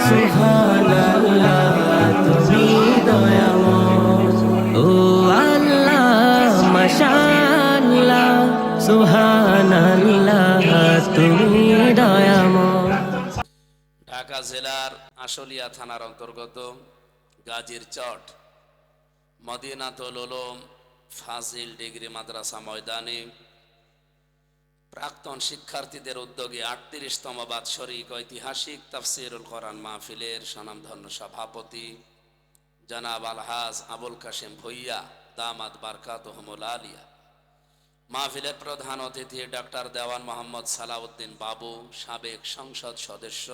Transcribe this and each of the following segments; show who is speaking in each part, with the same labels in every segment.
Speaker 1: সুবহানাল্লাহ তুমি দয়াময় ও আল্লাহ মাশাআল্লাহ সুবহানাল্লাহ তুমি দয়াময়।
Speaker 2: ঢাকা জেলার আশুলিয়া থানার অন্তর্গত গাজীর চট মদিনাতুল উলুম ফাজিল ডিগ্রি মাদ্রাসা ময়দানে প্রাক্তন শিক্ষার্থীদের উদ্যোগে ৩৮তম বাৎসরিক ঐতিহাসিক তাফসিরুল কোরআন মাহফিলের স্বনামধন্য সভাপতি জনাব আলহাজ আবুল কাশেম ভুইয়া দামাত বারকাতুহুমুল আলিয়া, মাহফিলের প্রধান অতিথি ডক্টর দেওয়ান মোহাম্মদ সালাউদ্দিন বাবু, সাবেক সংসদ সদস্য,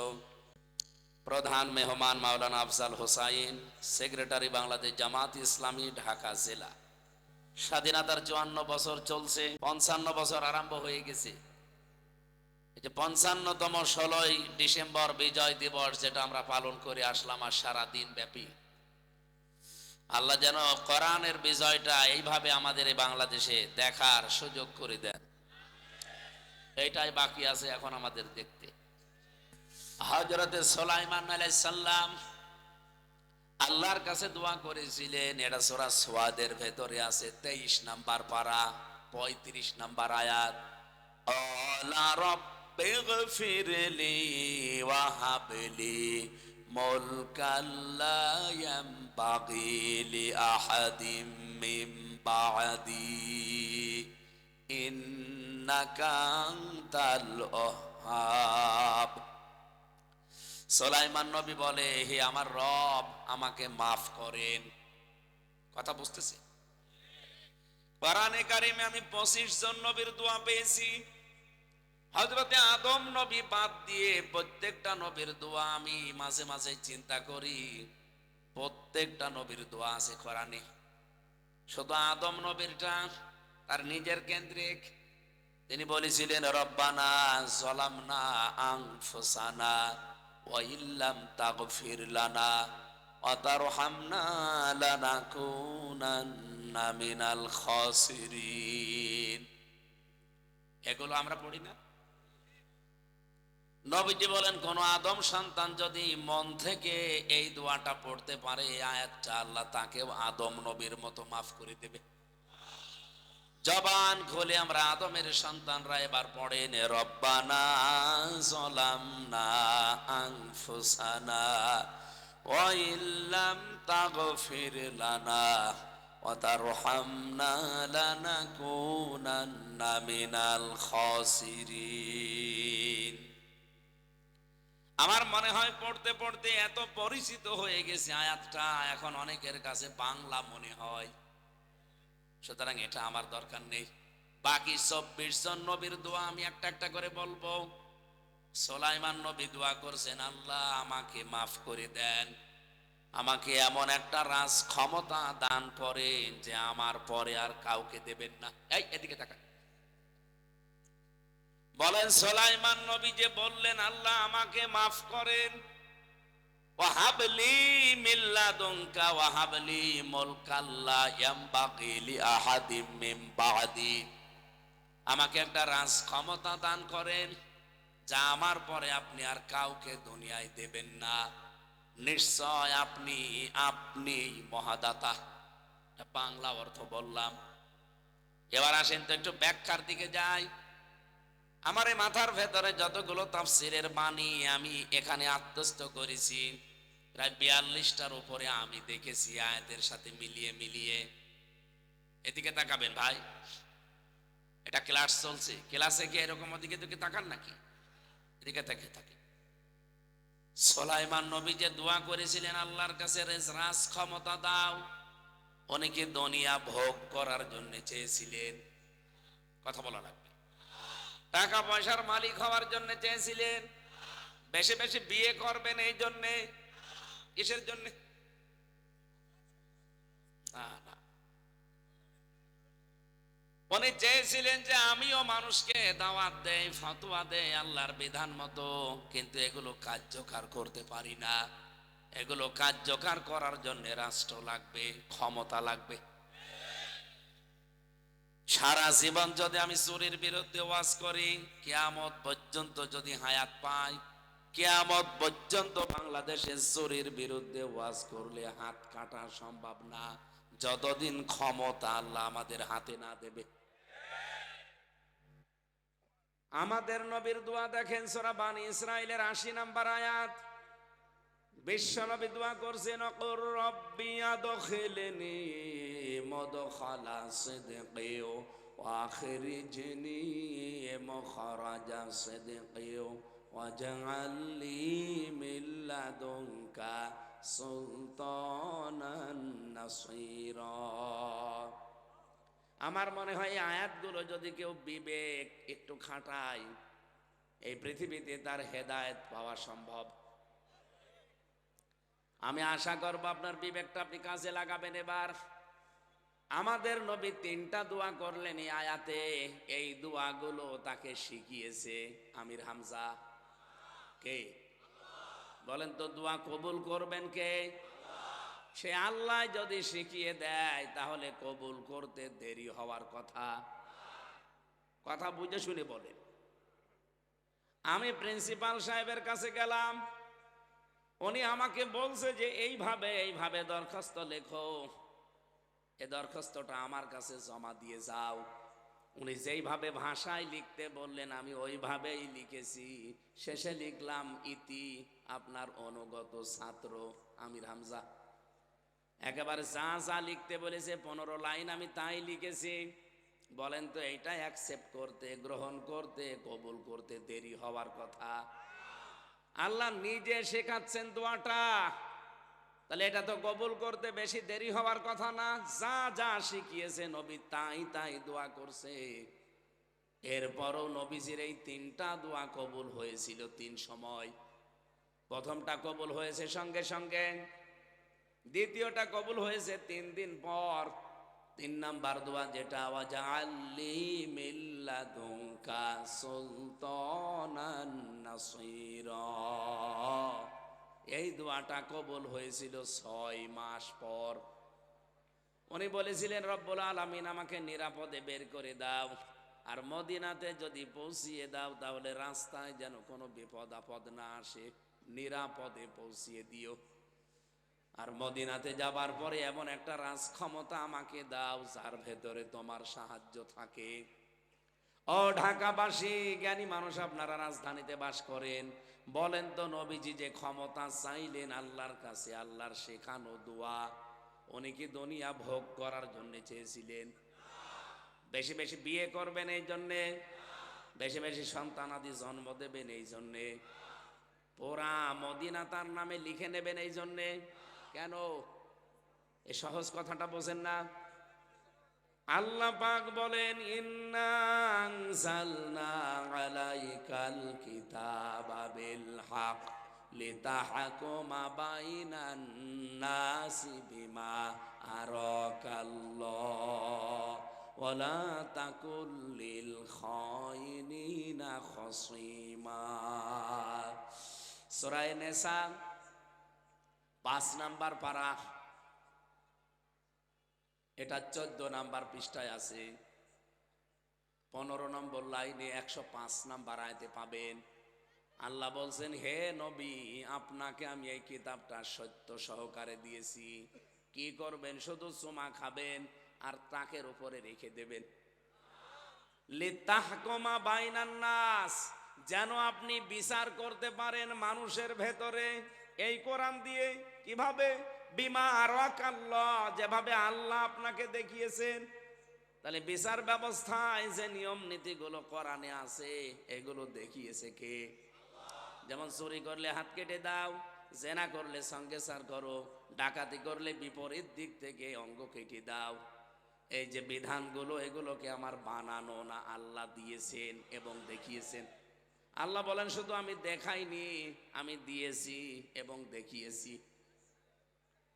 Speaker 2: প্রধান মেহমান মাওলানা আফজাল হোসাইন, সেক্রেটারি বাংলাদেশ জামাত ইসলামী ঢাকা জেলা। স্বাধীনতার ৫৪ বছর চলছে, ৫৫ বছর আরম্ভ হয়ে গেছে। এই যে ৫৫তম ১৬ই ডিসেম্বর বিজয় দিবস যেটা আমরা পালন করে আসলাম আর সারা দিন ব্যাপী, আল্লাহ যেন কোরআনের বিজয়টা এইভাবে আমাদের এই বাংলাদেশে দেখার সুযোগ করে দেন। এইটাই বাকি আছে এখন আমাদের দেখতে। হযরতে সুলাইমান আলাইহিস সালাম আল্লাহর কাছে দোয়া করেছিলেন, এটা সূরা সুয়াদের ভেতরে আছে ২৩ নাম্বার পারা ৩৫ নাম্বার আয়াত। আলা রাব্বিগফিরলি ওয়া হাবলি মুলকাল লা ইয়ানবাগি লি আহাদিম মিন বা'দি ইন্নাকা আনতাল ওয়াহ্হাব। সুলাইমান নবী বলে, হে আমার রব আমাকে মাফ করেন। কথা বুঝতেছে? কোরআনে কারিমে আমি ২৫ জন নবীর দোয়া পেয়েছি। হযরতে আদম নবী বাদ দিয়ে প্রত্যেকটা নবীর দোয়া আমি মাঝে মাঝে চিন্তা করি, প্রত্যেকটা নবীর দোয়া আছে কোরআনে। শুধু আদম নবীরটা তার নিজের কেন্দ্রিক। তিনি বলেছিলেন, রব্বানা যালামনা আনফুসানা ওয়া ইল্লাম তাগফির লানা ওয়া তারহামনা লানাকুনান্না মিনাল খাসিরিন। এগুলো আমরা পড়ি না? নবীজি বলেন, কোন আদম সন্তান যদি মন থেকে এই দোয়াটা পড়তে পারে, এই আয়াতটা, আল্লাহ তাকেও আদম নবীর মতো মাফ করে দেবে। জবান খুলে আমরা আদমের সন্তানরা এবার পড়েন, রব্বানা যালামনা আনফুসানা ওয়া ইল্লাম তাগফির লানা ওয়া তারহামনা লানাকুনান্না মিনাল খাসিরিন। আমার মনে হয় পড়তে পড়তে এত পরিচিত হয়ে গেছে আয়াতটা, এখন অনেকের কাছে বাংলা মনে হয়। সুতরাং এটা আমার দরকার নেই। বাকি ২৪ জন নবীর দোয়া আমি একটা একটা করে বলবো। সুলাইমান নবী দোয়া করছেন, আল্লাহ আমাকে মাফ করে দেন, আমাকে এমন একটা রাজ ক্ষমতা দান করেন যে আমার পরে আর কাউকে দেবেন না। এই এদিকে তাকান। বলেন, সুলাইমান নবী যে বললেন, আল্লাহ আমাকে মাফ করেন, ওয়াহাবলি মিন লাদুনকা ওয়াহাবলি মুলকাল লা ইয়ানবাগি লি আহাদিম মিন বা'দি, আমাকে একটা রাজ ক্ষমতা দান করেন যা আমার পরে আপনি আর কাউকে দুনিয়ায় দেবেন না। নিশ্চয় আপনি আপনি মহাদাতা। বাংলা অর্থ বললাম। এবার আসেন তো একটু ব্যাখ্যার দিকে যাই। আমার এই মাথার ভেতরে যতগুলো তাফসীরের বাণী আমি এখানে আত্মস্থ করেছি, প্রায় ৪২টার উপরে আমি দেখেছি আয়াতের সাথে মিলিয়ে মিলিয়ে। এদিকে তাকাবেন ভাই, এটা ক্লাস চলছে, ক্লাসে কি এরকম ওদিকে দিকে তাকান নাকি? এদিকে তাকে থাকে। সুলাইমান নবী যে দোয়া করেছিলেন আল্লাহর কাছে, রাজ ক্ষমতা দাও, অনেকে দুনিয়া ভোগ করার জন্য চেয়েছিলেন। কথা বলা লাগবে। টাকা পয়সার মালিক হওয়ার জন্য চেয়েছিলেন, বেশি বেশি বিয়ে করবেন এই জন্য। কিসের জন্য? না, উনি চেয়েছিলেন যে আমিও মানুষকে দাওয়াত দেই, ফতোয়া দেই আল্লাহর বিধান মতো, কিন্তু এগুলো কার্যকর করতে পারি না। এগুলো কার্যকর করার জন্য রাষ্ট্র লাগবে, ক্ষমতা লাগবে। সারা জীবন যদি আমি চুরির বিরুদ্ধে ওয়াজ করি, কিয়ামত পর্যন্ত যদি হায়াত পাই, কিয়ামত পর্যন্ত বাংলাদেশে চুরির বিরুদ্ধে ওয়াজ করলে হাত কাটা সম্ভব না, যতদিন ক্ষমতা আল্লাহ আমাদের হাতে না দেবে। আমাদের নবীর দোয়া দেখেন, সূরা বানী ইসরাইলের ৮০ নম্বর আয়াত। বিশ্ব নবী দোয়া করছেন, অকুর রব্বি আদখিলনি মুদখালা সিদকি ওয়া আখরিজনি মুখরাজা সিদকি ওয়াজআল লি মিন লাদুনকা সুলতানান নাসীরা। আমার মনে হয় এই আয়াতগুলো যদি কেউ বিবেক একটু খাটায়, এই পৃথিবীতে তার হেদায়েত পাওয়া সম্ভব। আমি আশা করব আপনার বিবেকটা আপনি কাজে লাগাবেন এবার। আমাদের নবী ৩টা দোয়া করলেন এই আয়াতে, এই দোয়াগুলো তাকে শিখিয়েছে আমির হামজা। কে বলেন তো, দোয়া কবুল করবেন কে? সে আল্লাহ যদি শিখিয়ে দেয় তাহলে কবুল করতে দেরি হওয়ার কথা। কথা বুঝে শুনে বলেন। আমি প্রিন্সিপাল সাহেবের কাছে গেলাম, উনি আমাকে বলছে যে এইভাবে দরখাস্ত লেখো, এই দরখাস্তটা আমার কাছে জমা দিয়ে যাও। উনি যেইভাবে ভাষায় লিখতে বললেন আমি ওইভাবেই লিখেছি। শেষে লিখলাম, ইতি আপনার অনুগত ছাত্র আমির হামজা। একেবারে যা যা লিখতে বলেছে 15 লাইন আমি তাই লিখেছি। বলেন তো, এইটা অ্যাকসেপ্ট করতে, গ্রহণ করতে, কবুল করতে দেরি হওয়ার কথা? আল্লাহ নিজে শেখাচ্ছেন দোয়াটা, তাহলে এটা তো কবুল করতে বেশি দেরি হওয়ার কথা না। যা যা শিখিয়েছে নবী তাই তাই দোয়া করছে। এরপরও নবীজির এই 3টা দোয়া কবুল হয়েছিল 3 সময়। প্রথমটা কবুল হয়েছে সঙ্গে সঙ্গে, দ্বিতীয়টা কবুল হয়েছে 3 দিন পর। 3 নাম্বার দোয়া যেটা, ওয়াজআললি মিন লাদুনকা সুলতানান নাসীরা, এই দোয়াটা কবুল হয়েছিল 6 মাস পর। উনি বলেছিলেন, রব্বুল আলামিন আমাকে নিরাপদে বের করে দাও, আর মদিনাতে যদি পৌঁছিয়ে দাও তাহলে রাস্তায় যেন কোনো বিপদ আপদ না আসে, নিরাপদে পৌঁছিয়ে দিও। আর মদিনাতে যাবার পরে এমন একটা রাজ ক্ষমতা আমাকে দাও যার ভেতরে তোমার সাহায্য থাকে। ও ঢাকাবাসী, জ্ঞানী মানুষ আপনারা রাজধানীতে বাস করেন, বলেন তো নবীজি যে ক্ষমতা চাইলেন আল্লাহর কাছে, আল্লাহর শেখানো দোয়া, উনি কি দুনিয়া ভোগ করার জন্য চেয়েছিলেন? বেশি বেশি বিয়ে করবেন এই জন্যে, বেশি বেশি সন্তানাদি জন্ম দেবেন এই জন্যে, পুরা মদিনা তার নামে লিখে নেবেন এই জন্যে? কেন? এই সহজ কথাটা বোঝেন না? আল্লাহ পাক বলেন, ইন্না আনজালনা আলাইকাল কিতাবা বিল হক লিতাহকুমা বাইনান নাসি বিমা আরাকাল্লাহ ওয়ালা তাকুল লিল খাইনিনা খসীমা। সূরা নিসা 5 নাম্বার পারা, এটা 14 নাম্বার পৃষ্ঠায় আছে। 15 নম্বর লাইনে 105 নাম্বার আয়াতে পাবেন। আল্লাহ বলছেন, হে নবী, আপনাকে আমি এই কিতাবটা সত্য সহকারে দিয়েছি। কি করবেন? শুধু চুমা খাবেন আর তাকের উপরে রেখে দেবেন। লিতাহকুমা বাইনান নাস, যেন আপনি বিচার করতে পারেন মানুষের ভেতরে এই কোরআন দিয়ে। কিভাবে? বিমা আরাকাল্লাহ, যেভাবে আল্লাহ আপনাকে দেখিয়েছেন। তাহলে বিচার ব্যবস্থায় যে নিয়ম নীতিগুলো কোরআনে আছে এগুলো দেখিয়েছে কে? যেমন চুরি করলে হাত কেটে দাও, জেনা করলে সঙ্গে সার করো, ডাকাতি করলে বিপরীত দিক থেকে অঙ্গ কেটে দাও। এই যে বিধানগুলো, এগুলোকে আমার বানানো না, আল্লাহ দিয়েছেন এবং দেখিয়েছেন। আল্লাহ বলেন, শুধু আমি দেখাইনি, আমি দিয়েছি এবং দেখিয়েছি।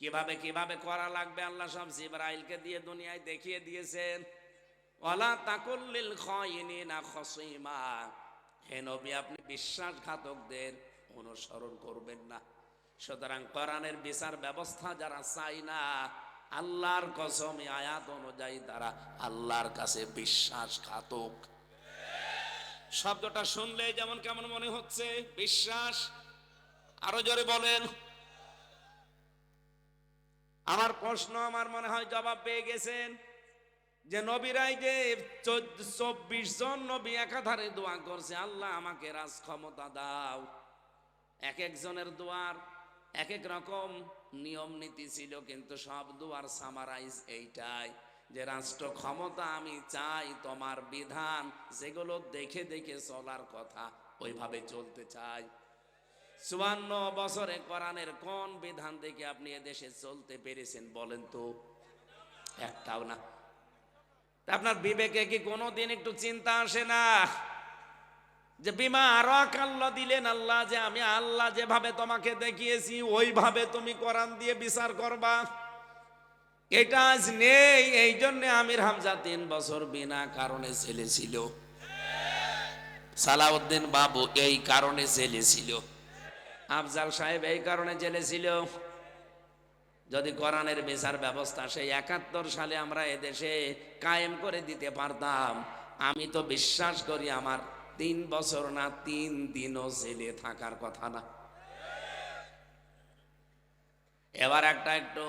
Speaker 2: কিভাবে কিভাবে করা লাগবে আল্লাহ সব জিবরাইলকে দিয়ে দুনিয়ায় দেখিয়ে দিয়েছেন। ওয়ালা তাকুল লিল খাইনিনা খসীমা, হে নবী, আপনি বিশ্বাসঘাতকদের অনুসরণ করবেন না। সুতরাং কোরআনের বিচার ব্যবস্থা যারা চাই না, আল্লাহর কসম এই আয়াত অনুযায়ী তারা আল্লাহর কাছে বিশ্বাসঘাতক। শব্দটা শুনলে যেমন কেমন মনে হচ্ছে? বিশ্বাস আরো জোরে বলেন। আমার প্রশ্ন আমার মনে হয় জবাব পেয়ে গেছেন, যে নবীরাই যে 24 জন নবী একাধারে দোয়া করছে, আল্লাহ আমাকে রাজ ক্ষমতা দাও। এক একজনের দোয়ার এক এক রকম নিয়ম নীতি ছিল, কিন্তু সব দোয়ার সামারাইজ এইটাই, যে রাষ্ট্র ক্ষমতা আমি চাই, তোমার বিধান যেগুলো দেখে দেখে চলার কথা ওইভাবে চলতে চাই। 54 বছরে কোরআনের কোন বিধান দেখে আপনি এদেশে চলতে পেরেছেন বলেন তো? একটাও না। আপনার বিবেকে কি কোনোদিন একটু চিন্তা আসে না যে বিমা আরো কাল্লা দিলেন আল্লাহ, যে আমি আল্লাহ যেভাবে তোমাকে দেখিয়েছি ওইভাবে তুমি কোরআন দিয়ে বিচার করবা? এটা আজ নেই। এই জন্য আমির হামজা 3 বছর বিনা কারণে জেলে ছিল, সালাউদ্দিন বাবু এই কারণে জেলে ছিল, আফজাল সাহেব এই কারণে জেলে ছিল। যদি কোরআনের বিচার ব্যবস্থা সেই 71 সালে আমরা এদেশে কায়েম করে দিতে পারতাম, আমি তো বিশ্বাস করি আমার 3 বছর না 3 দিনও জেলে থাকার কথা না। এবার একটু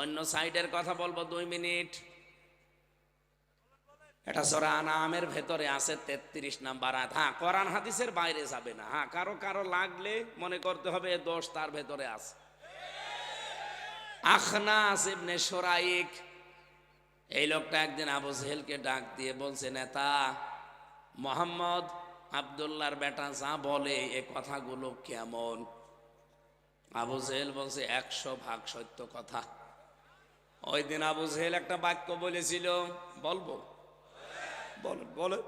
Speaker 2: অন্য সাইডের কথা বলবো 2 মিনিট। এটা সূরা আনআমের ভেতরে আছে 33 নাম্বার আয়াত। হ্যাঁ, কোরআন হাদিসের বাইরে যাবে না। হ্যাঁ, কারো লাগলে মনে করতে হবে দোষ তার ভেতরে আছে। আখনাস ইবনে শুরাইক, এই লোকটা একদিন আবু জেহেলকে ডাক দিয়ে বলছে, নেতা মোহাম্মদ আব্দুল্লাহর বেটা যা বলে এ কথাগুলো কেমন? আবু জেহেল বলছে 100% সত্য কথা। ওই দিন আবু জেহেল একটা বাক্য বলেছিল, বলবো? বলেন।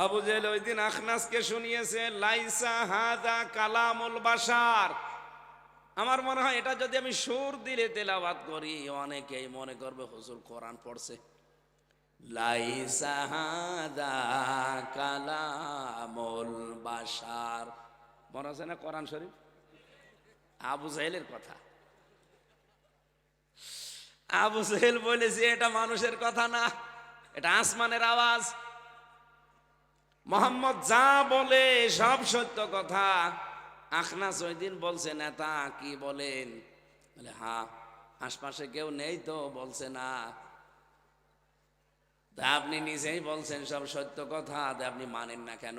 Speaker 2: আবু জেহেল ওই দিন আখনাসকে শুনিয়েছে, লাইসা হাদা কালামুল বাশার। আমার মনে হয় এটা যদি আমি সুর দিলে তেলাওয়াত করি অনেকেই মনে করবে হুজুর কোরআন পড়ছে। লাইসা হাদা কালামুল বাশার, মনে আছে না কোরআন শরীফ? আবু জেহেলের কথা। আবু জেহেল বলেছে এটা মানুষের কথা না, এটা আসমানের আওয়াজ। মোহাম্মদ যা বলে সব সত্য কথা। আখনাস ওই দিন বলছে, নেতা কি বলেন? বলে হ্যাঁ, আশপাশে কেউ নেই তো? বলছে না। আপনি নিজেই বলছেন সব সত্য কথা, আপনি মানেন না কেন?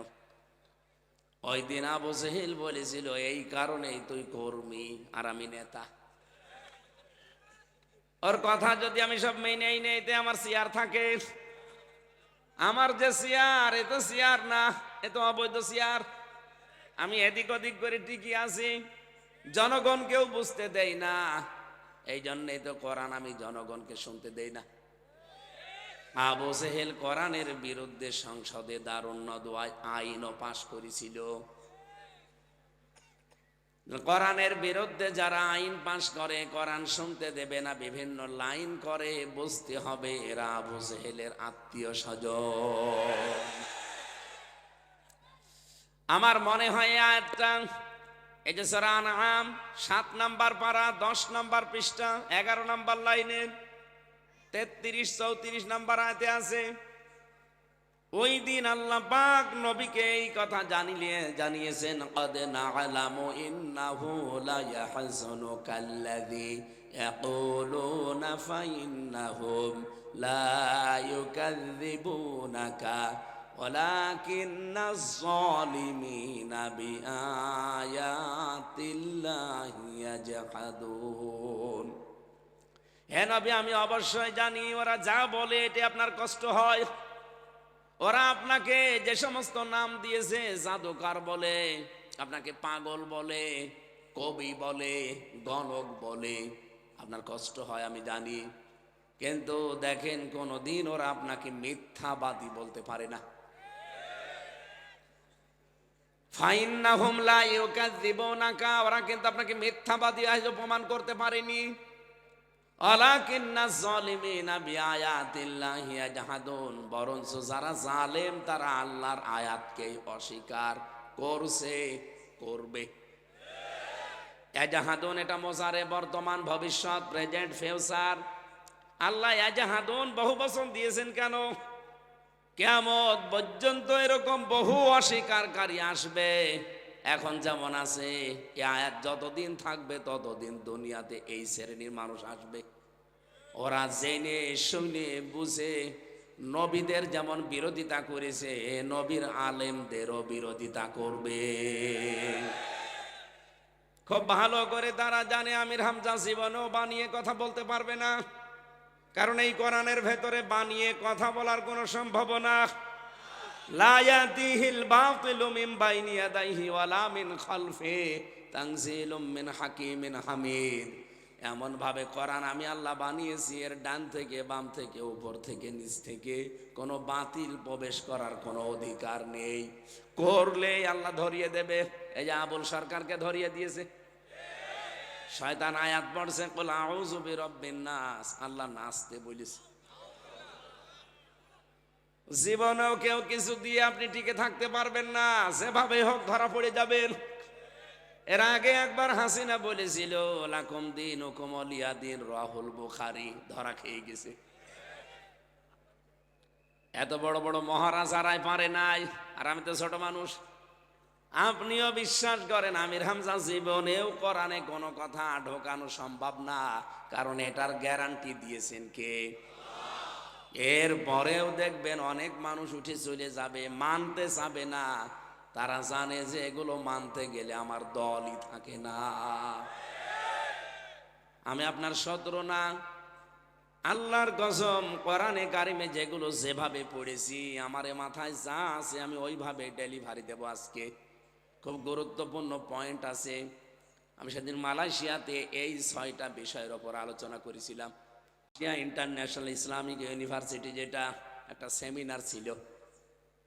Speaker 2: ওই দিন আবু জেহেল বলেছিল এই কারণেই তুই কর্মী আর আমি নেতা। ওর কথা যদি আমি সব মেনেই নেই, আমার চেয়ার থাকে। আমার যে চেয়ার, এ তো চেয়ার না, এ তো অবৈধ চেয়ার। আমি এদিক ওদিক করে টিকি আছি, জনগণকেও বুঝতে দেই না। এই জন্যই তো কোরআন আমি জনগণকে শুনতে দেই না। আবু জেহেল কোরআনের বিরুদ্ধে সংসদে দারুণ আইনও পাশ করেছিল। কোরআনের বিরুদ্ধে যারা আইন পাশ করে, কোরআন শুনতে দেবে না, বিভিন্ন লাইন করে, বুঝতে হবে এরা আবু জেহেলের আত্মীয় স্বজন। আমার মনে হয় আয়াতটা, এই যে সূরা আনআম 7 নাম্বার পারা 10 নাম্বার পৃষ্ঠা 11 নাম্বার লাইনে 33-34 নাম্বার আয়াতে আছে। ওই দিন আল্লাহ পাক নবীকে এই কথা জানিয়েছেন, কদ না'লামু ইন্নাহু লা ইয়াহযুনুকাল্লাযী ইয়াকুলুনা ফাইন্নাহুম লা ইউকাযযিবুনাকা ওয়ালাকিন্নাজ যালিমিনা বিআয়াতিল্লাহি ইয়াজহাদুন। হে নবী, আমি অবশ্যই জানি ওরা যা বলে এতে আপনার কষ্ট হয়। ওরা আপনাকে যে সমস্ত নাম দিয়েছে, জাদুকর বলে, আপনাকে পাগল বলে, কবি বলে, গণক বলে, আপনার কষ্ট হয় আমি জানি। কিন্তু দেখেন কোনদিন ওরা আপনাকে মিথ্যাবাদী বলতে পারে না। ফাইন্নাহুম লা ইউকাযযিবুনাকা, ওরা কিন্তু আপনাকে মিথ্যাবাদী আজও প্রমাণ করতে পারেনি। ওয়ালাকিন্নাজ যালিমিনা বিআয়াতিল্লাহি ইয়াজহাদুন, বরঞ্চ যারা জালেম তারা আল্লাহর আয়াতকে অস্বীকার করছে, করবে। ইয়াজহাদুন এটা মোজারে, বর্তমান, ভবিষ্যৎ, প্রেজেন্ট, ফিউচার। আল্লাহ ইয়াজহাদুন বহু বচন দিয়েছেন কেন? কিয়ামত পর্যন্ত এরকম বহু অস্বীকারী আসবে। এখন যেমন আছে, এই আয়াত যতদিন থাকবে ততদিন দুনিয়াতে এই শ্রেণীর মানুষ আসবে। ওরা জেনে শুনে বুঝে নবীদের যেমন বিরোধিতা করেছে, নবীর আলেমদেরও বিরোধিতা করবে। খুব ভালো করে তারা জানে আমির হামজা জীবনেও বানিয়ে কথা বলতে পারবে না, কারণ এই কোরআনের ভেতরে বানিয়ে কথা বলার কোনো সম্ভাবনা। লা ইয়াতিহিল বাতিলু মিন বাইনি ইয়াদাইহি ওয়ালা মিন খালফি তানজিলুম মিন হাকিমিন হামিদ। এমন ভাবে কোরআন আমি আল্লাহ বানিয়েছি, এর ডান থেকে বাম থেকে উপর থেকে নিচ থেকে কোনো বাতিল প্রবেশ করার কোনো অধিকার নেই। করলে আল্লাহ ধরিয়ে দেবে। এই যে আবুল সরকারকে ধরিয়ে দিয়েছে, শয়তান আয়াত পড়ছে কুল আউযু বিরাব্বিন নাস, আল্লাহ নাচতে বলেছে। জীবনেও কেউ কিছু দিয়ে আপনি টিকে থাকতে পারবেন না, যেভাবে হোক ধরা পড়ে যাবেন। এর আগে একবার হাসিনা বলেছিল লাকুম দীনুকুম ওয়ালিয়া দীন, রাহুল বুখারী, ধরা খেয়ে গেছে। এত বড় বড় মহারাজারাই পারে নাই, আর আমি তো ছোট মানুষ। আপনিও বিশ্বাস করেন আমির হামজা জীবনেও কোরআনে কোনো কথা ঢোকানো সম্ভব না, কারণ এটার গ্যারান্টি দিয়েছেন কে? এর পরেও দেখবেন অনেক মানুষ উঠে চলে যাবে, মানতে চাবে না। তারা জানে যে এগুলো মানতে গেলে আমার দলই থাকে না। আমি আপনার শত্রু না, আল্লাহর কসম। কোরআনে কারিমে যেগুলো যেভাবে পড়েছি, আমার মাথায় যা আছে আমি ওইভাবে ডেলিভারি দেব। আজকে খুব গুরুত্বপূর্ণ পয়েন্ট আছে। আমি সেদিন মালয়েশিয়াতে এই 6টা বিষয়ের ওপর আলোচনা করেছিলাম। ইন্টারন্যাশনাল ইসলামিক ইউনিভার্সিটি, যেটা একটা সেমিনার ছিল,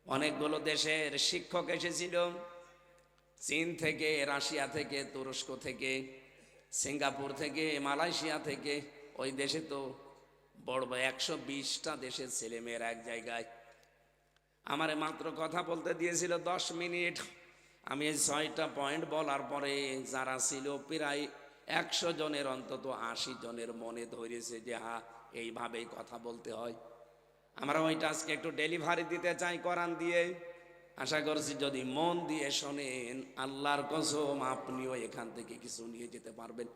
Speaker 2: অনেকগুলো দেশের শিক্ষক এসেছিল, চীন থেকে, রাশিয়া থেকে, তুরস্ক থেকে, সিঙ্গাপুর থেকে, মালয়েশিয়া থেকে। ওই দেশে তো বড় 120টা দেশের ছেলেমেয়েরা এক জায়গায়। আমারে মাত্র কথা বলতে দিয়েছিল 10 মিনিট। আমি এই 6টা পয়েন্ট বলার পরে যারা ছিল প্রায় 100 জনের অন্তত 80 জনের মনে ধরেছে যে হ্যাঁ, এইভাবেই কথা বলতে হয়। আমরা ওইটা আজকে একটু ডেলিভারি দিতে চাই কোরআন দিয়ে। আশা করছি যদি মন দিয়ে শোনেন, আল্লাহর কসম আপনিও এখান থেকে কিছু নিয়ে যেতে পারবেন।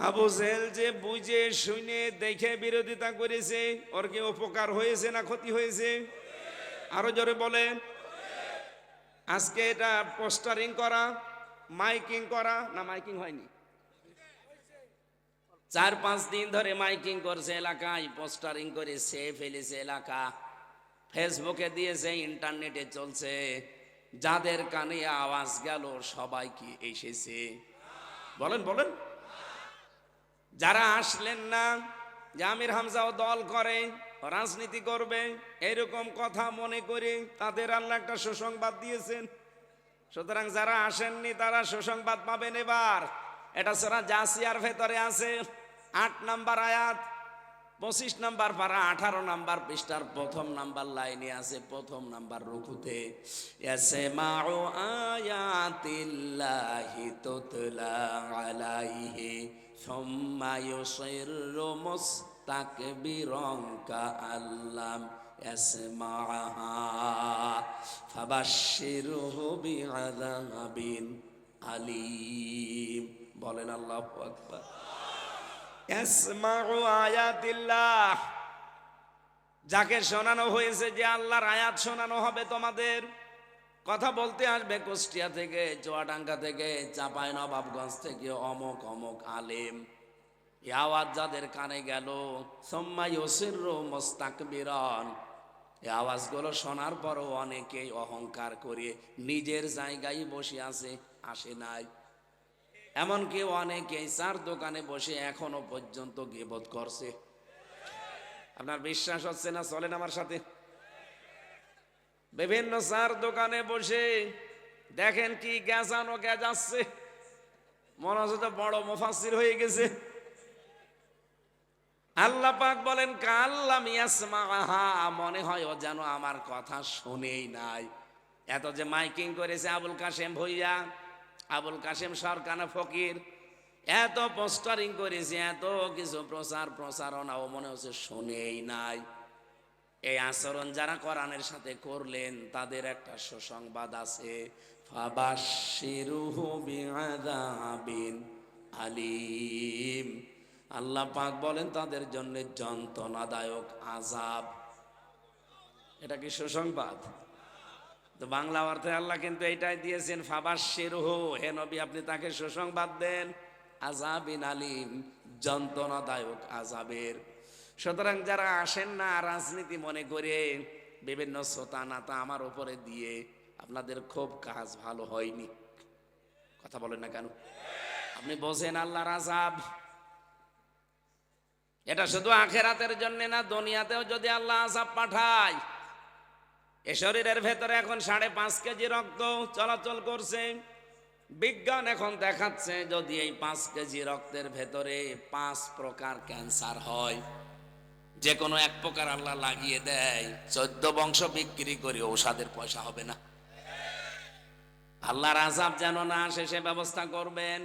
Speaker 2: আবু জেহেল যে বুঝে শুনে দেখে বিরোধিতা করেছে, ওর কি উপকার হয়েছে না ক্ষতি হয়েছে? আরো জোরে বলেন। আজকে এটা পোস্টারিং করা, মাইকিং করা, না মাইকিং হয়নি, 4-5 দিন ধরে মাইকিং করছে এলাকায়, পোস্টারিং করে সে ফেলেছে এলাকা, ফেসবুকে দিয়েছে, ইন্টারনেটে চলছে। যাদের কানে আওয়াজ গেল সবাই কি এসেছে? বলেন বলেন। যারা আসলেন না, যে আমির হামজাও দল করে, রাজনীতি করবে, এরকম কথা মনে করে তাদের আল্লাহ একটা সুসংবাদ দিয়েছেন। সুতরাং যারা আসেননি তারা সুসংবাদ পাবেন এবার। এটা সূরা জাসিয়ার ভেতরে আছে, 8 নম্বর আয়াত, 25 নম্বর পারা, 18 নম্বর পৃষ্ঠার 1ম নম্বর লাইনে আছে, 1ম নম্বর রুকুতে, ইয়াসমাউ আয়াতিল্লাহি তুতলা আলাইহি সুম্মা ইউসিরু মুস্তাকবিরান কাআল্লাম ইয়াসমাহা ফাবাশশিরহু বিআযাবিন আলীম। বলেন আল্লাহু আকবার। ইয়াসমাউ আয়াতিল্লাহ, যাকে শোনানো হয়েছে যে আল্লাহর আয়াত শোনানো হবে তোমাদের। কথা বলতে আসবে কুষ্টিয়া থেকে, চুয়াডাঙ্গা থেকে, চাঁপাইনবাবগঞ্জ থেকে, অমুক অমুক আলেম। এই আওয়াজ যাদের কানে গেল, সুম্মা ইউসিরু মুস্তাকবিরান, এই আওয়াজগুলো শোনার পরও অনেকেই অহংকার করে নিজের জায়গায় বসে আছে, আসে নাই। এমনকি অনেকেই 4 দোকানে বসে এখনো পর্যন্ত গীবত করছে। আপনার বিশ্বাস হচ্ছে না? চলেন আমার সাথে। বিভিন্ন 4 দোকানে বসে দেখেন কি গেজানো গেজাচ্ছে, মনে হচ্ছে তো বড় মুফাসসির হয়ে গেছে। আল্লাহ পাক বলেন কাল্লাম ইয়াসমাহা, মনে হয় ও যেন আমার কথা শুনেই নাই। এত যে মাইকিং করেছে আবুল কাশেম ভুইয়া, আবুল কাশেম সরকানা ফকির, এত পোস্টারিং করেছে, এত কিছু প্রচার প্রচারণা, ও মনে হচ্ছে শুনেই নাই। এই আচরণ যারা কোরআনের সাথে করলেন তাদের একটা সুসংবাদ আছে, ফাবাশশিরুহু বিআযাবিন আলিম। আল্লাহ পাক বলেন তাদের জন্য যন্ত্রণাদায়ক আযাব। এটা কি সুসংবাদ? তো বাংলা অর্থে আল্লাহ কিন্তু এইটাই দিয়েছেন, ফাবাশশিরুহু, হে নবী আপনি তাকে সুসংবাদ দেন, আযাবিন আলিম, যন্ত্রণাদায়ক আযাবের। সুতরাং যারা আসেন না রাজনীতি মনে করে বিভিন্ন শ্রোতা নাতা আমার উপরে দিয়ে, আপনাদের খুব কাজ ভালো হয়নি। কথা বলেন না কেন? আপনি বোঝেন আল্লাহর আযাব। এটা শুধু আখেরাতের জন্য না, দুনিয়াতেও যদি আল্লাহ আযাব পাঠায়। এ শরীরের ভেতরে এখন 5.5 কেজি রক্ত চলাচল করছে। বিজ্ঞান এখন দেখাচ্ছে যদি এই 5 কেজি রক্তের ভেতরে 5 প্রকার ক্যান্সার হয়, যে কোনো এক প্রকার আল্লাহ লাগিয়ে দেয়, 14 বংশ বিক্রি করে ঔষধের পয়সা হবে না। আল্লাহর আযাব যেন না আসে সে ব্যবস্থা করবেন।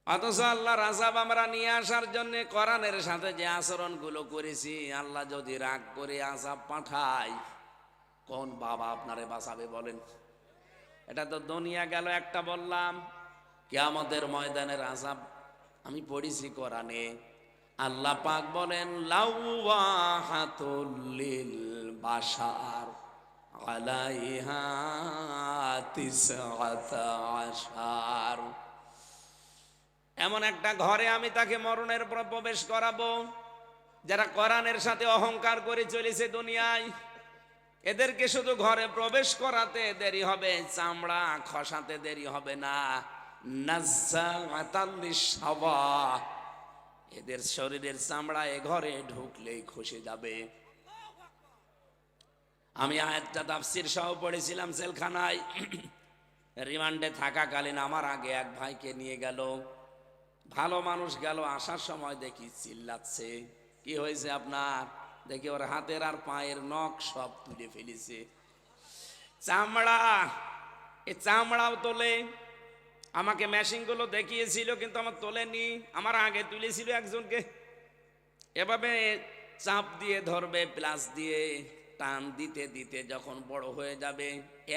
Speaker 2: অথচ আল্লাহর আযাব আমরা নিয়ে আসার জন্য কোরআনের সাথে যে আচরণগুলো করেছি, আল্লাহ যদি রাগ করে আযাব পাঠায়, কোন বাবা আপনারে বাঁচাবে বলেন? এটা তো দুনিয়া গেল একটা বললাম, কিয়ামতের ময়দানের আযাব আমি পড়েছি কোরআনে। আল্লাহ পাক বলেন লাওয়াহাতুল লিল বাশার আলাইহা 19। এমন একটা ঘরে আমি তাকে মরণের পর প্রবেশ করাবো, যারা কোরআনের সাথে অহংকার করে চলেছে দুনিয়ায়। এদেরকে শুধু ঘরে প্রবেশ করাতে দেরি হবে, চামড়া খসাতে দেরি হবে না। নাজ্জাআতাল লিশাওয়া, এদের শরীরের চামড়া এ ঘরে ঢুকলেই খসে যাবে। আমি আয়াতটা তাফসীর সহ পড়েছিলাম জেলখানায়। রিমান্ডে থাকাকালীন আমার আগে এক ভাইকে নিয়ে গেল, ভালো মানুষ গেল, আসার সময় দেখি চিল্লাচ্ছে। কি হয়েছে আপনার? দেখি ওর হাতের আর পায়ের নখ সব তুলে ফেলেছে, চামড়া, এ চামড়াও তোলে। আমাকে মেশিনগুলো দেখিয়েছিল কিন্তু আমার তোলেনি, আমার আগে তুলেছিল একজনকে। এভাবে চাপ দিয়ে ধরবে, প্লাস দিয়ে টান দিতে দিতে যখন বড় হয়ে যাবে,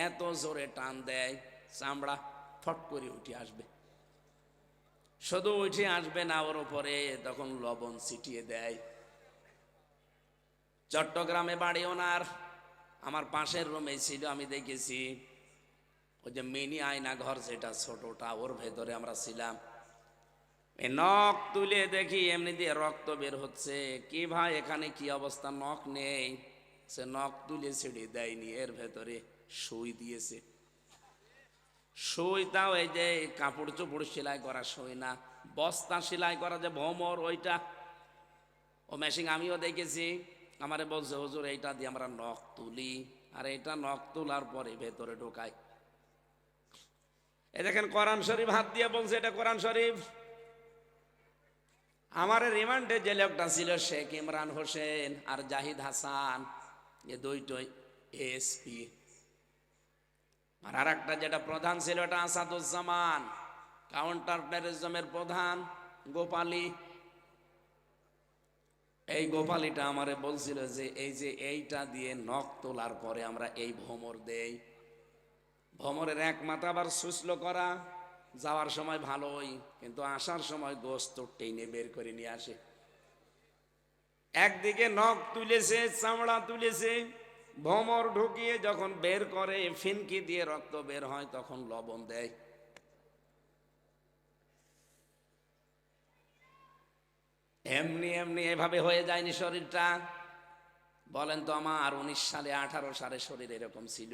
Speaker 2: এত জোরে টান দেয় চামড়া ফট করে উঠে আসবে। শুধু উঠে আসবে না, ওর উপরে তখন লবণ ছিটিয়ে দেয়। চট্টগ্রামে বাড়ি ওনার, আমার পাশের রুমে ছিল, আমি দেখেছি। ওই যে মিনি আয়না ঘর যেটা ছোটটা, ওর ভেতরে আমরা ছিলাম। নখ তুলে দেখি এমনি দিয়ে রক্ত বের হচ্ছে। কি ভাই এখানে কি অবস্থা? নখ নেই। সে নখ তুলে ছেড়ে দেয়নি, এর ভেতরে সুই দিয়েছে। সুইটাও এই যে কাপড় চোপড় সেলাই করা সুই না, বস্তা সেলাই করা যে ভোমর, ওইটা। ও মেশিন আমিও দেখেছি। আমারে বলছে হুজুর এইটা দিয়ে আমরা নখ তুলি, আর এটা নখ তোলার পরে ভেতরে ঢোকাই। এই দেখেন কোরআন শরীফ হাত দিয়ে বলছে এটা কোরআন শরীফ। আমার রিমান্ডে যে লোকটা ছিল শেখ ইমরান হোসেন আর জাহিদ হাসান, এ দুইটাই এসপি। আর একটা যেটা প্রধান ছিল এটা আসাদুজ্জামান, কাউন্টার টেররিজমের প্রধান গোপালী। এই গোপালীটা আমারে বলছিল যে এই যে এইটা দিয়ে নখ তোলার পরে আমরা এই ভোমর দেই। ভোমরের এক মাথা আবার সুসলো করা, যাওয়ার সময় ভালোই, কিন্তু আসার সময় গোস্ত টেনে বের করে নিয়ে আসে। একদিকে নখ তুলেছে, চামড়া তুলেছে, ভোমর ঢুকিয়ে যখন বের করে ফিনকি দিয়ে রক্ত বের হয় তখন লবণ দেয়। এমনি এমনি এভাবে হয়ে যায়নি শরীরটা। বলেন তো আমার 19 সালে 18 সালে শরীর এরকম ছিল।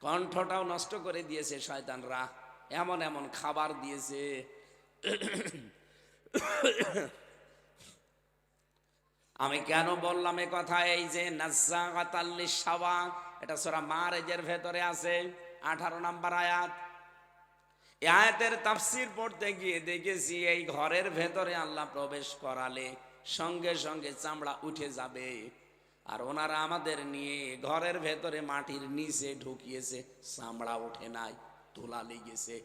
Speaker 2: কণ্ঠটাও নষ্ট করে দিয়েছে শয়তানরা, এমন এমন খাবার দিয়েছে। আমি কেন বললাম এ কথা? এই যে নাজ্জাআতাল লিশাওয়া, এটা সূরা মারেজের ভেতরে আছে, 18 নম্বর আয়াত। এই আয়াতের তাফসীর পড়তে গিয়ে দেখেছি এই ঘরের ভেতরে আল্লাহ প্রবেশ করালে সঙ্গে সঙ্গে চামড়া উঠে যাবে। আর ওনারা আমাদের নিয়ে ঘরের ভেতরে মাটির নিচে ঢুকিয়েছে, চামড়া ওঠে নাই, তোলা লেগেছে।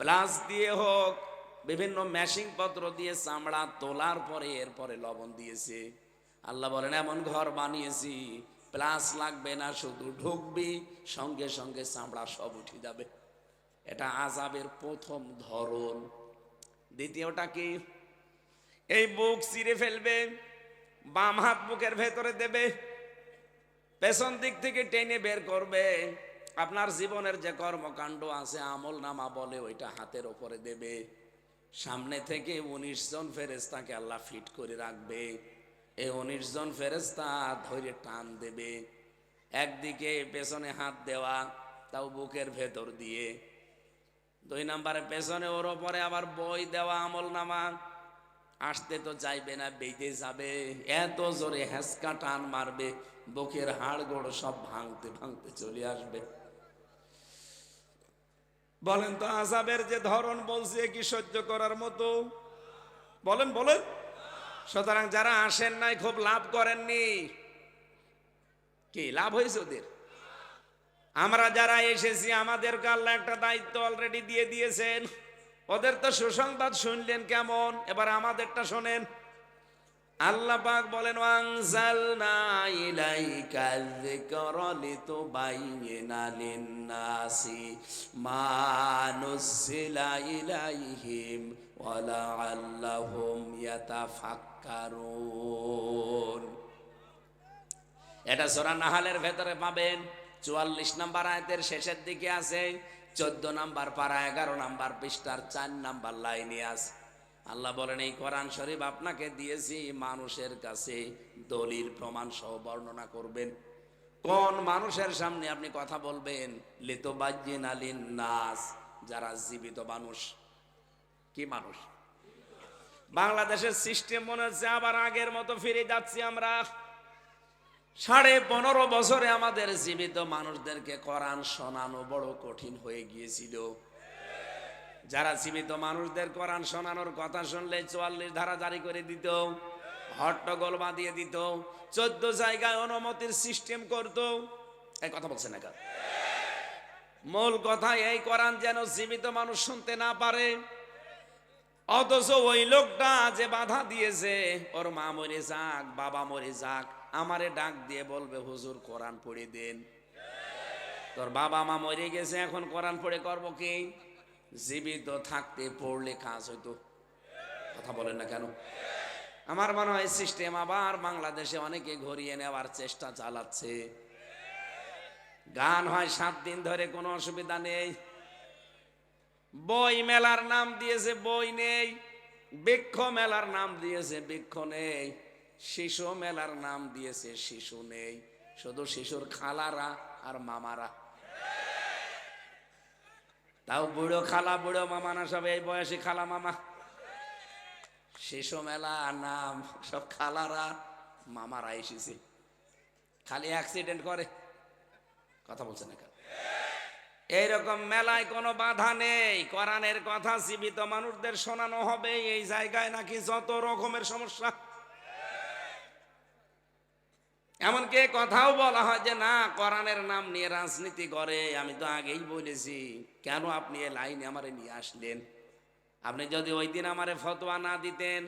Speaker 2: প্লাস দিয়ে হোক, বিভিন্ন মেশিন পত্র দিয়ে চামড়া তোলার পরে এরপরে লবণ দিয়েছে। আল্লাহ বলেন এমন ঘর বানিয়েছি প্লাস লাগবে না, শুধু ঢুকবি সঙ্গে সঙ্গে চামড়া সব উঠে যাবে। এটা আযাবের প্রথম ধরন। দ্বিতীয়টা কি? এই বুক চিরে ফেলবে, বাম হাত বুকের ভেতরে দেবে, পেছন দিক থেকে টেনে বের করবে। আপনার জীবনের যে কর্মকাণ্ড আছে আমল নামা বলে, ওইটা হাতের ওপরে দেবে। সামনে থেকে 19 জন ফেরেশতাকে আল্লাহ ফিট করে রাখবে। এই 19 জন ফেরেশতা ধরে টান দেবে। একদিকে পেছনে হাত দেওয়া, তাও বুকের ভেতর দিয়ে। 2 নম্বরে পেছনে ওর ওপরে আবার বই দেওয়া, আমল নামা। আসতে তো চাইবে না, বেঁধে যাবে। এত জোরে হেঁচকা টান মারবে, বুকের হাড় গোড় সব ভাঙতে ভাঙতে চলে আসবে। বলেন তো আযাবের যে ধরন বলছে কি সহ্য করার মতো? বলেন বলেন। সুতরাং যারা আসেন নাই খুব লাভ করেননি। কি লাভ হয়েছে ওদের? আমরা যারা এসেছি আমাদেরকে আল্লাহ একটা দায়িত্ব অলরেডি দিয়ে দিয়েছেন। ওদের তো সুসংবাদ শুনলেন কেমন, এবার আমাদেরটা শোনেন। আল্লাহ পাক বলেন ওয়ানজালনা ইলাইকা যিকরা লিতুবাইয়িনা লিন-নাসি মা নুযিলা ইলাইহিম ওয়া লাআল্লাহুম ইয়াতাফাক্কারুন। এটা সূরা নাহলের ভেতরে পাবেন। 44 নম্বর আয়াতের শেষের দিকে আছে, 14 নম্বর পারা 11 নম্বর পৃষ্ঠার 4 নম্বর লাইনে আছে। আল্লাহ বলেন এই কোরআন শরীফ আপনাকে দিয়েছি মানুষের কাছে দলিল প্রমাণ সহ বর্ণনা করবেন। কোন মানুষের সামনে আপনি কথা বলবেন? লিতুবাইয়িনা লিন-নাস, যারা জীবিত মানুষ। কি মানুষ? বাংলাদেশের সিস্টেম মনে হচ্ছে আবার আগের মতো ফিরে যাচ্ছি আমরা। 15.5 বছরে আমাদের জীবিত মানুষদেরকে কোরআন শোনানো বড় কঠিন হয়ে গিয়েছিল। যারা জীবিত মানুষদের কোরআন শোনানোর কথা শুনলে 44 ধারা জারি করে দিত, হট্টগোল বাঁধিয়ে দিত, 14 জায়গায় অনুমতির সিস্টেম করত। এই কথা বলছে না কেন? মূল কথা এই কোরআন যেন জীবিত মানুষ শুনতে না পারে। অথচ ওই লোকটা যে বাধা দিয়েছে, ওর মা মরে যাক, বাবা মরে যাক, আমারে ডাক দিয়ে বলবে হুজুর কোরআন পড়ে দেন। তোর বাবা মা মরে গেছে, এখন কোরআন পড়ে করবো কি? জীবিত থাকতে পড়লে কাজ হইতো। কথা বলেন না কেন? আমার মনে হয় সিস্টেম আবার বাংলাদেশে অনেকে ঘুরিয়ে নেওয়ার চেষ্টা চালাচ্ছে। গান হয় 7 দিন ধরে, কোনো অসুবিধা নেই। বই মেলার নাম দিয়েছে বই নেই, বৃক্ষ মেলার নাম দিয়েছে বৃক্ষ নেই, শিশু মেলার নাম দিয়েছে শিশু নেই, শুধু শিশুর খালারা আর মামারা। তাও বুড়ো খালা বুড়ো মামা না, সব এই বয়সী খালা মামা। শিশু মেলা নাম সব খালারা মামারা এসেছে, খালি অ্যাক্সিডেন্ট করে। কথা বলছে না কেন? এইরকম মেলায় কোনো বাধা নেই, কোরআনের কথা জীবিত মানুষদের শোনানো হবে। এই জায়গায় নাকি যত রকমের সমস্যা। এমনকি কথাও বলা হয় যে না, কোরআনের নাম নিয়ে রাজনীতি করে। আমি তো আগেই বলেছি, কেন আপনি এই লাইনে আমারে নিয়ে আসলেন? আপনি যদি ওই দিন আমারে ফতোয়া না দিতেন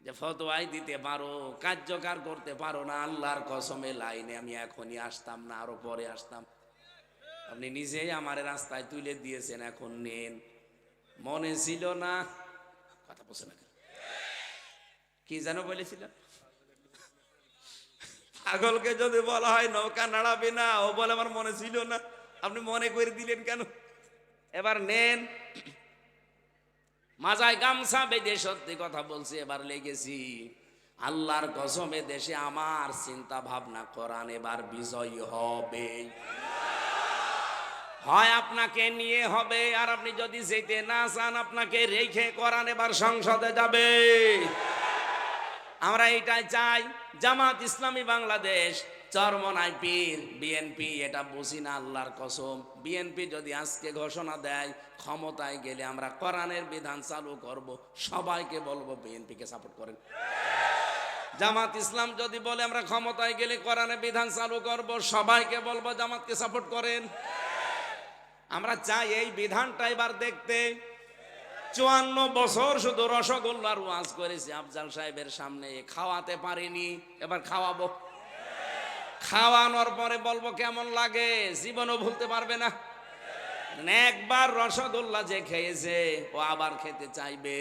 Speaker 2: যে ফতোয়াই দিতে পারো, কার্যকর করতে পারো না, আল্লাহর কসমে লাইনে আমি এখনই আসতাম না, আরো পরে আসতাম। আপনি নিজেই আমার রাস্তায় তুলে দিয়েছেন, এখন নেন। মনে ছিল না? কথা বলছে না? কি যেন বলেছিলেন? পাগলকে যদি বলা হয় নৌকা নাড়াবে না, ও বলে আমার মনে ছিল না। আপনি মনে করে দিলেন কেন? এবার নেন। মাজায় গামছা বেঁধে সত্যি কথা বলছি, এবার লেগেছি। আল্লাহর কসমে দেশে আমার চিন্তা ভাবনা কোরআন এবার বিজয়ী হবে। হয় আপনাকে নিয়ে হবে, আর আপনি যদি যেতে না চান আপনাকে রেখে কোরআন এবার সংসদে যাবে। আমরা এটাই চাই। জামাত ইসলামী বাংলাদেশ, চরমনাই পীর, বিএনপি এটা বুঝি না, আল্লাহর কসম। বিএনপি যদি আজকে ঘোষণা দেয় ক্ষমতায় গেলে আমরা কোরআনের বিধান চালু করব, সবাইকে বলবো বিএনপিকে সাপোর্ট করেন। জামাত ইসলাম যদি বলে আমরা ক্ষমতায় গেলে কোরআনের বিধান চালু করব, সবাইকে বলবো জামাতকে সাপোর্ট করেন। আমরা চাই এই বিধানটা এবার দেখতে। 54 বছর শুধু রসগোল্লার ওয়াজ করেছি আফজাল সাহেবের সামনে, খাওয়াতে পারিনি, এবার খাওয়াবো। খাওয়ানোর পরে বলবো কেমন লাগে, জীবনও ভুলতে পারবে না। একবার রসগোল্লা যে খেয়েছে ও আবার খেতে চাইবে।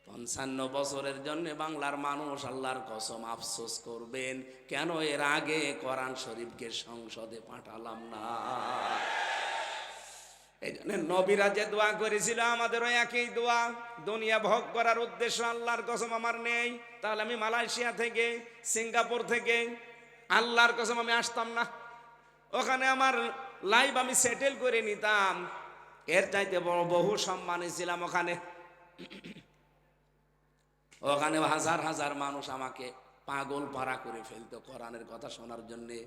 Speaker 2: 55 বছরের জন্য বাংলার মানুষ আল্লাহর কসম আফসোস করবেন, কেন এর আগে কোরআন শরীফকে সংসদে পাঠালাম না। এই জন্য নবীরা যে দোয়া করেছিল আমাদেরও একই দোয়া। দুনিয়া ভোগ করার উদ্দেশ্য আল্লাহর কসম আমার নেই, তাহলে আমি মালয়েশিয়া থেকে, সিঙ্গাপুর থেকে আল্লাহর কসম আমি আসতাম না। ওখানে আমার লাইফ আমি সেটেল করে নিতাম, এর চাইতে বড় বহু সম্মানী ছিলাম ওখানে। ওখানে হাজার হাজার মানুষ আমাকে পাগল পাড়া করে ফেলতো কোরআনের কথা শোনার জন্যে।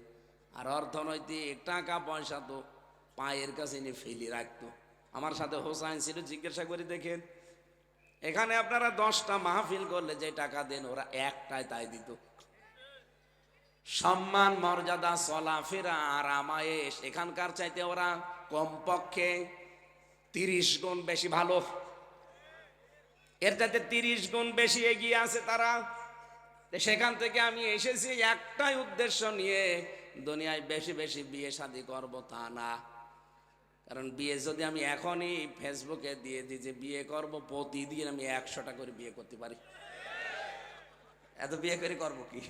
Speaker 2: আর অর্থনৈতিক টাকা পয়সা তো পায়ের কাছে নিয়ে ফেলে রাখতো। আমার সাথে হোসাইন ছিল, জিজ্ঞাসা করে দেখেন, এখানে আপনারা 10টা মাহফিল করলে যে টাকা দেন ওরা একটাই তাই দিত। সম্মান, মর্যাদা, চলাফেরা আর আরামায়েশ এখানকার চাইতে ওরা কমপক্ষে 30 গুণ বেশি ভালো। এর চাইতে 30 গুণ বেশি এগিয়ে আছে তারা। সেখান থেকে আমি এসেছি একটাই উদ্দেশ্য নিয়ে, দুনিয়ায় বেশি বেশি বিয়ে শাদী করবো তা না। কারণ বিয়ে যদি আমি এখনই ফেসবুকে দিয়ে দিই যে বিয়ে করব, প্রতিদিন আমি 100টা করে বিয়ে করতে পারি। এত বিয়ে করে করবো কি?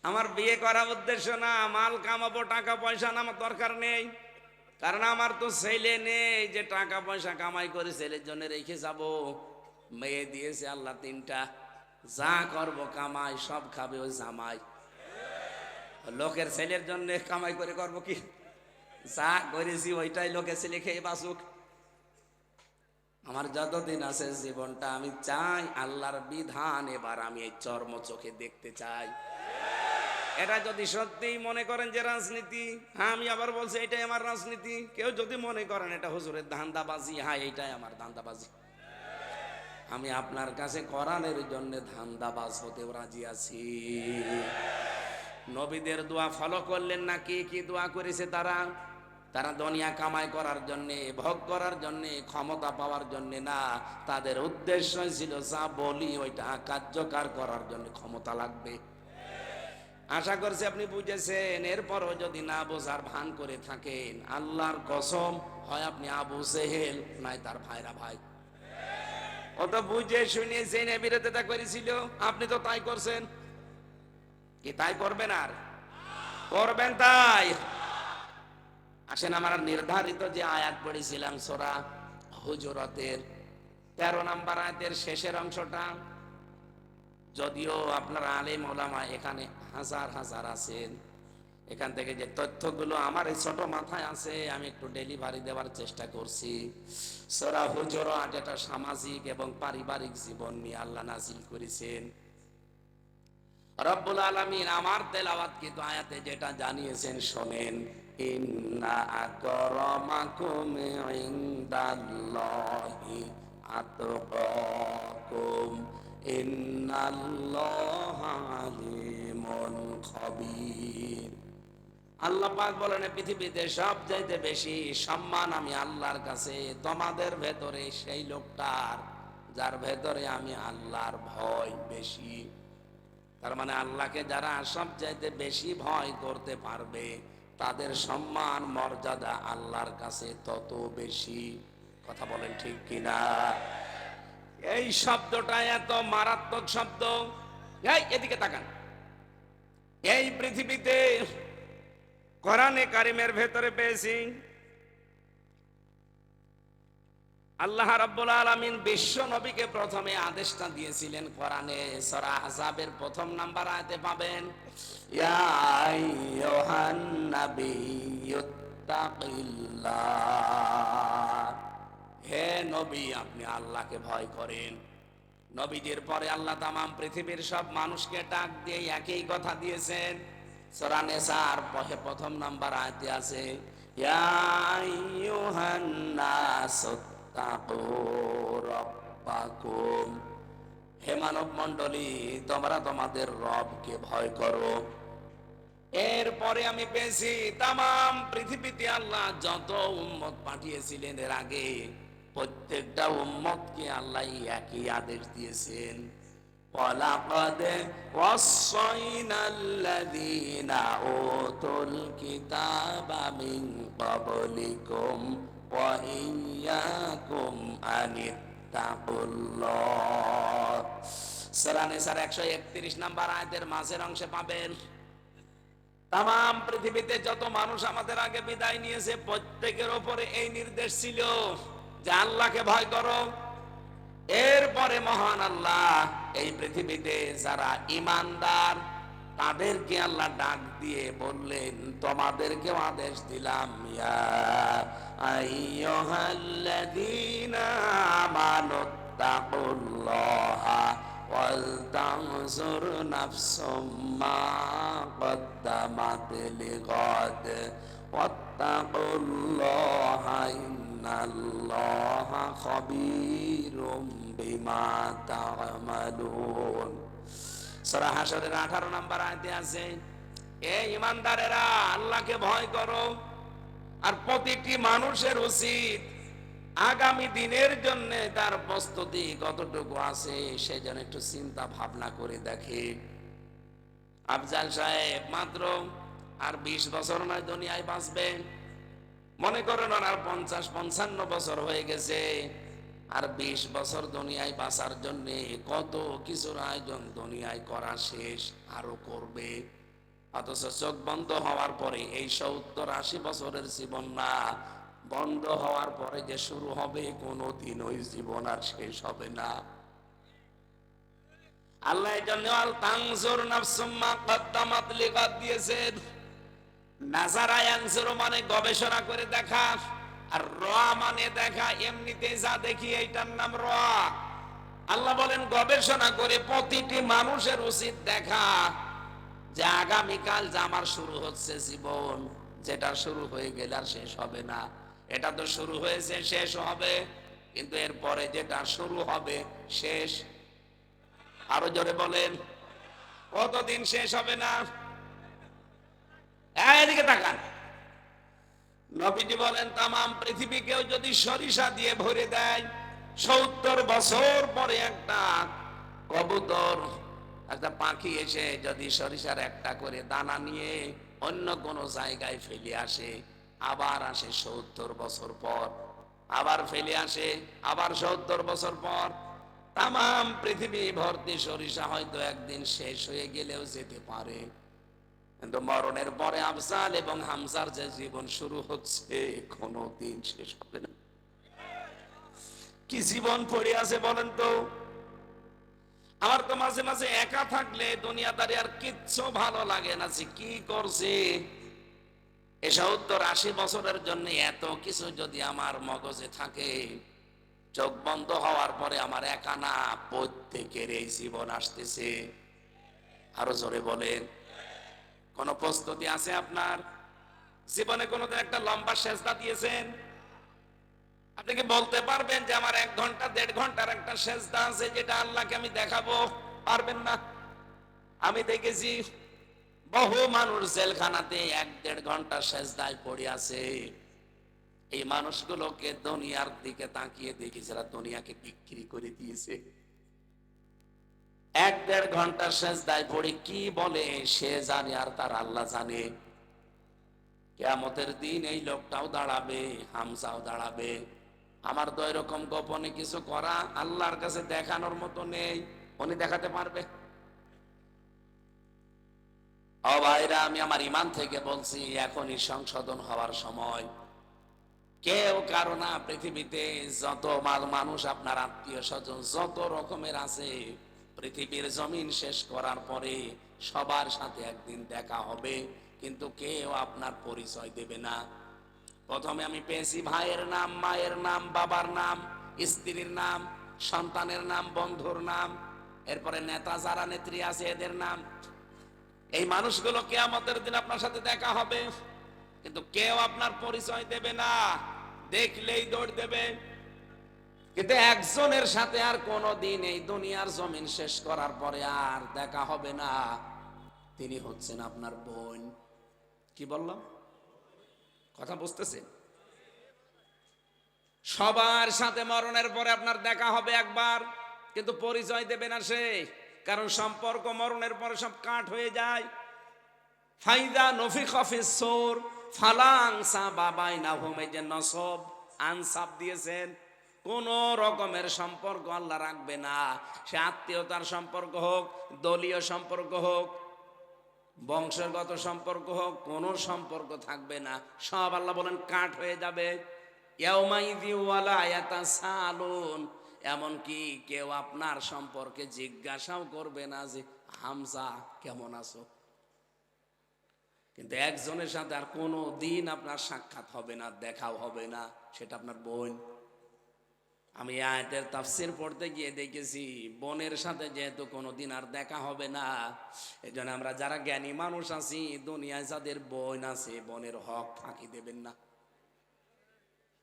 Speaker 2: আমার বিয়ে করার উদ্দেশ্য না, মাল কামাবো, টাকা পয়সা না, আমার দরকার নেই। কারণ আমার তো ছেলে নেই যে টাকা পয়সা কামাই করে ছেলের জন্য রেখে যাব। মেয়ে দিয়েছে আল্লাহ 3টা, যা করব কামাই সব খাবে ওই জামাই। লোকের ছেলের জন্য কামাই করে করব কি? যা করেছি ওইটাই লোকের ছেলে খেয়ে বাঁচুক। আমার যতদিন আছে জীবনটা আমি চাই আল্লাহর বিধান এবার আমি এই চর্ম চোখে দেখতে চাই। এটা যদি সত্যিই মনে করেন যে রাজনীতি, হ্যাঁ আমি আবার বলছি এটাই আমার রাজনীতি। কেউ যদি মনে করেন এটা হুজুরের ধান্দাবাজি, হ্যাঁ এইটাই আমার ধান্দাবাজি। আমি আপনার কাছে কোরআনের জন্য ধান্দাবাজ হতেও রাজি আছি। নবীদের দোয়া ফলো করলেন না? কি কি দোয়া করেছে তারা? তারা দুনিয়া কামাই করার জন্যে, ভোগ করার জন্যে, ক্ষমতা পাওয়ার জন্যে না। তাদের উদ্দেশ্য ছিল যা বলি ওইটা কার্যকর করার জন্য ক্ষমতা লাগবে। আশা করছি আপনি বুঝেছেন। এরপরও যদি না বোঝার ভান করে থাকেন, আল্লাহর কসম হয় আপনি আবু জেহেল নাই তার ভাইরা ভাই। ও তো বুঝে শুনে জেনে বিরোধিতা করেছিল, আপনি তো তাই করছেন। কি তাই করবেন? আর করবেন তাই? আসেন আমরা নির্ধারিত যে আয়াত পড়েছিলাম সূরা হুজুরাতের 13 নম্বর আয়াতের শেষের অংশটা, যদিও আপনারা আলেম ওলামা এখানে হাজার হাজার আছেন, এখান থেকে যে তথ্যগুলো আমার এই ছোট মাথায় আছে আমি একটু ডেলিভারি দেওয়ার চেষ্টা করছি। সূরা হুজুরাত এটা সামাজিক এবং পারিবারিক জীবন নিয়ে আল্লাহ নাযিল করেছেন। রব্বুল আলামিন আমার তেলাওয়াত কিন্তু আয়াতে যেটা জানিয়েছেন শোনেন, ইন্না আকরামাকুম ইনদাল্লাহি আতকাকুম ইন্নাল্লাহা আলিমুন খাবীর। আল্লাহ পাক বলেন পৃথিবীতে সবচাইতে বেশি সম্মান আমি আল্লাহর কাছে তোমাদের ভেতরে সেই লোকটার যার ভেতরে আমি আল্লাহর ভয় বেশি। তার মানে আল্লাহকে যারা সবচাইতে বেশি ভয় করতে পারবে তাদের সম্মান মর্যাদা আল্লাহর কাছে তত বেশি। কথা বলেন ঠিক কিনা? এই শব্দটা এত মারাত্মক শব্দ। এই এদিকে তাকান, এই পৃথিবীতে কোরআনে কারিমের ভেতরে পেয়েছি আল্লাহ রাব্বুল আলামিন বিশ্ব নবীকে প্রথমে আদেশটা দিয়েছিলেন কোরআনে। সূরা আহজাবের 1 নাম্বার আয়াতে পাবেন, ইয়া আইয়ুহান নাবিয়্যুত্তাকিল্লাহ, হে নবী আপনি আল্লাহকে ভয় করেন। নবীদের পরে আল্লাহ তামাম পৃথিবীর সব মানুষকে ডাক দিয়ে একই কথা দিয়েছেন। সূরা নিসার 1 নাম্বার আয়াতে আছে, ইয়া আইয়ুহান নাস হে মানব মন্ডলী তোমরা তোমাদের রবকে ভয় করো। এরপরে আমি পেয়েছি তামাম পৃথিবীতে আল্লাহ যত উম্মত পাঠিয়েছিলেন এর আগে প্রত্যেকটা উম্মতকে আল্লাহ একই আদেশ দিয়েছেন, ওয়ালাকাদ ওয়াসাইনাল্লাযীনা উতুল কিতাবা মিন ক্বাবলিকুম ওয়া ইয়্যাকুম আনিত্তাকুল্লাহ। সূরা নিসার 131 নম্বর আয়াতের মাঝের অংশে পাবেন, তাম পৃথিবীতে যত মানুষ আমাদের আগে বিদায় নিয়েছে প্রত্যেকের উপরে এই নির্দেশ ছিল যে আল্লাহকে ভয় করো। এরপরে মহান আল্লাহ এই পৃথিবীতে যারা ঈমানদার তাদেরকে আল্লাহ ডাক দিয়ে বললেন, তোমাদেরকেও আদেশ দিলাম, ইয়া আইয়ুহাল্লাযীনা আমানুত্তাকুল্লাহা ওয়াল তানজুর নাফসুম মা কদ্দামাত লিগাদ ওয়াত্তাকুল্লাহা ইন্নাল্লাহা খাবীরুম বিমা তা'মালুন। সূরা হাশরের 18 নম্বর আয়াতে আছে, এ ঈমানদারেরা আল্লাহকে ভয় করো। আর প্রতিটি মানুষের উচিত আগামী দিনের জন্য তার প্রস্তুতি কতটুকু আছে সে যেন একটু চিন্তা ভাবনা করে দেখে। আফজাল সাহেব মাত্র আর 20 বছর নয় দুনিয়ায় বাঁচবেন। মনে করেন আর 50-55 বছর হয়ে গেছে, আর 20 বছর দুনিয়ায় বাঁচার জন্য কত কিছুর আয়োজন দুনিয়ায় করা শেষ, আরো করবে। অথচ চোখ বন্ধ হওয়ার পরে এই 70-80 বছরের জীবন না, বন্ধ হওয়ার পরে যে শুরু হবে কোনদিন ওই জীবন আর শেষ হবে না। আল্লাহ এই জন্য আল তানজুর নাফসুম মা কদ্দামাত লিগাদ দিয়েছেন। নাজারা ইয়ানজুরু মানে গবেষণা করে দেখা, আর রা মানে দেখা। এমনিতে যা দেখি এইটার নাম রা। আল্লাহ বলেন গবেষণা করে প্রতিটি মানুষের উচিত দেখা যে আগামীকাল যে আমার শুরু হচ্ছে জীবন, যেটা শুরু হয়ে গেলে আর শেষ হবে না। এটা তো শুরু হয়েছে, শেষ হবে, কিন্তু এরপরে যেটা শুরু হবে শেষ। আরো জোরে বলেন, কতদিন শেষ হবে না? এদিকে তাকান। নবীজি বলেন তাম পৃথিবীকেও যদি সরিষা দিয়ে ভরে দেয়, 70 বছর পরে একটা কবুতর, একটা পাখি এসে যদি সরিষার একটা করে দানা নিয়ে অন্য কোন জায়গায় ফেলে আসে, আবার আসে 70 বছর পর, আবার ফেলে আসে, আবার 70 বছর পর। তাম পৃথিবী ভর্তি সরিষা হয়তো একদিন শেষ হয়ে গেলেও যেতে পারে, কিন্তু মরণের পরে আফজাল এবং হামজার যে জীবন শুরু হচ্ছে কোনদিন শেষ হবে না। কি জীবন পড়ে আছে বলেন তো? আমার তো মাঝে মাঝে একা থাকলে দুনিয়াদারি আর কিচ্ছু ভালো লাগে না, যে কি করছে। 70-80 বছরের জন্য এত কিছু যদি আমার মগজে থাকে, চোখ বন্ধ হওয়ার পরে আমার একা না, প্রত্যেকের এই জীবন আসতেছে। আরো জোরে বলেন, কোন প্রস্তুতি আছে আপনার জীবনে? কোনদিন একটা লম্বা সেজদা দিয়েছেন? আপনি কি বলতে পারবেন যে আমার 1 ঘন্টা 1.5 ঘন্টার একটা সেজদা আছে যেটা আল্লাহকে আমি দেখাবো? পারবেন না। আমি দেখেছি বহু মানুষ জেলখানাতে 1-1.5 ঘন্টা সেজদায় পড়ে আছে। এই মানুষগুলোকে দুনিয়ার দিকে তাকিয়ে দেখি যারা দুনিয়াকে বিক্রি করে দিয়েছে। 1-1.5 ঘন্টা সেজদায় পড়ে কি বলে সে জানে, আর তার আল্লাহ জানে। কিয়ামতের দিন এই লোকটাও দাঁড়াবে, হামজাও দাঁড়াবে। আমার তো এরকম গোপনে কিছু করা আল্লাহর কাছে দেখানোর মতো নেই, উনি দেখাতে পারবে। ও ভাইরা, আমি আমার ঈমান থেকে বলছি, এখনই সংশোধন হওয়ার সময়। কেউ কারো না, পৃথিবীতে যত মানুষ আপনার আত্মীয় স্বজন যত রকমের আছে, পৃথিবীর জমিন শেষ করার পরে সবার সাথে একদিন দেখা হবে, কিন্তু কেউ আপনার পরিচয় দেবে না। প্রথমে আমি পেয়েছি ভাইয়ের নাম, মায়ের নাম, বাবার নাম, স্ত্রীর নাম, সন্তানের নাম, বন্ধুর নাম, এরপরে নেতা যারা নেত্রী আছে এদের নাম। এই মানুষগুলো কিয়ামতের দিন আপনার সাথে দেখা হবে, কিন্তু কেউ আপনার পরিচয় দেবে না, দেখলেই দৌড় দেবে। কিন্তু একজনের সাথে আর কোনদিন এই দুনিয়ার জমিন শেষ করার পরে আর দেখা হবে না, তিনি হচ্ছেন আপনার বোন। কি বললাম? কথা বুঝতেছেন? সবার সাথে মরণের পরে আপনার দেখা হবে একবার, কিন্তু পরিচয় দেবে না সে, কারণ সম্পর্ক মরণের পরে সব কাট হয়ে যায়। ফাইদা নফিখা ফিস সূর ফালাং সাবাবাইনাহুম, এই যে নসব আনসাব দিয়েছেন, কোন রকমের সম্পর্ক আল্লাহ রাখবে না। সে আত্মীয়তার সম্পর্ক হোক, দলীয় সম্পর্ক হোক, বংশগত সম্পর্ক হোক, কোন সম্পর্ক থাকবে না, সব আল্লাহ বলেন কাট হয়ে যাবে। ইয়াউমাইযি ওয়ালা ইয়াতাসালুন, এমনকি কেউ আপনার সম্পর্কে জিজ্ঞাসাও করবে না যে হামজা কেমন আছো। কিন্তু একজনের সাথে আর কোনো দিন আপনার সাক্ষাৎ হবে না, দেখাও হবে না, সেটা আপনার বোন। আমি আয়াতের তাফসীর পড়তে গিয়ে দেখেছি বোনের সাথে যেহেতু কোনোদিন আর দেখা হবে না, এই জন্য আমরা যারা জ্ঞানী মানুষ আছি, দুনিয়ায় যাদের বোন আছে, বোনের হক ফাঁকি দেবেন না।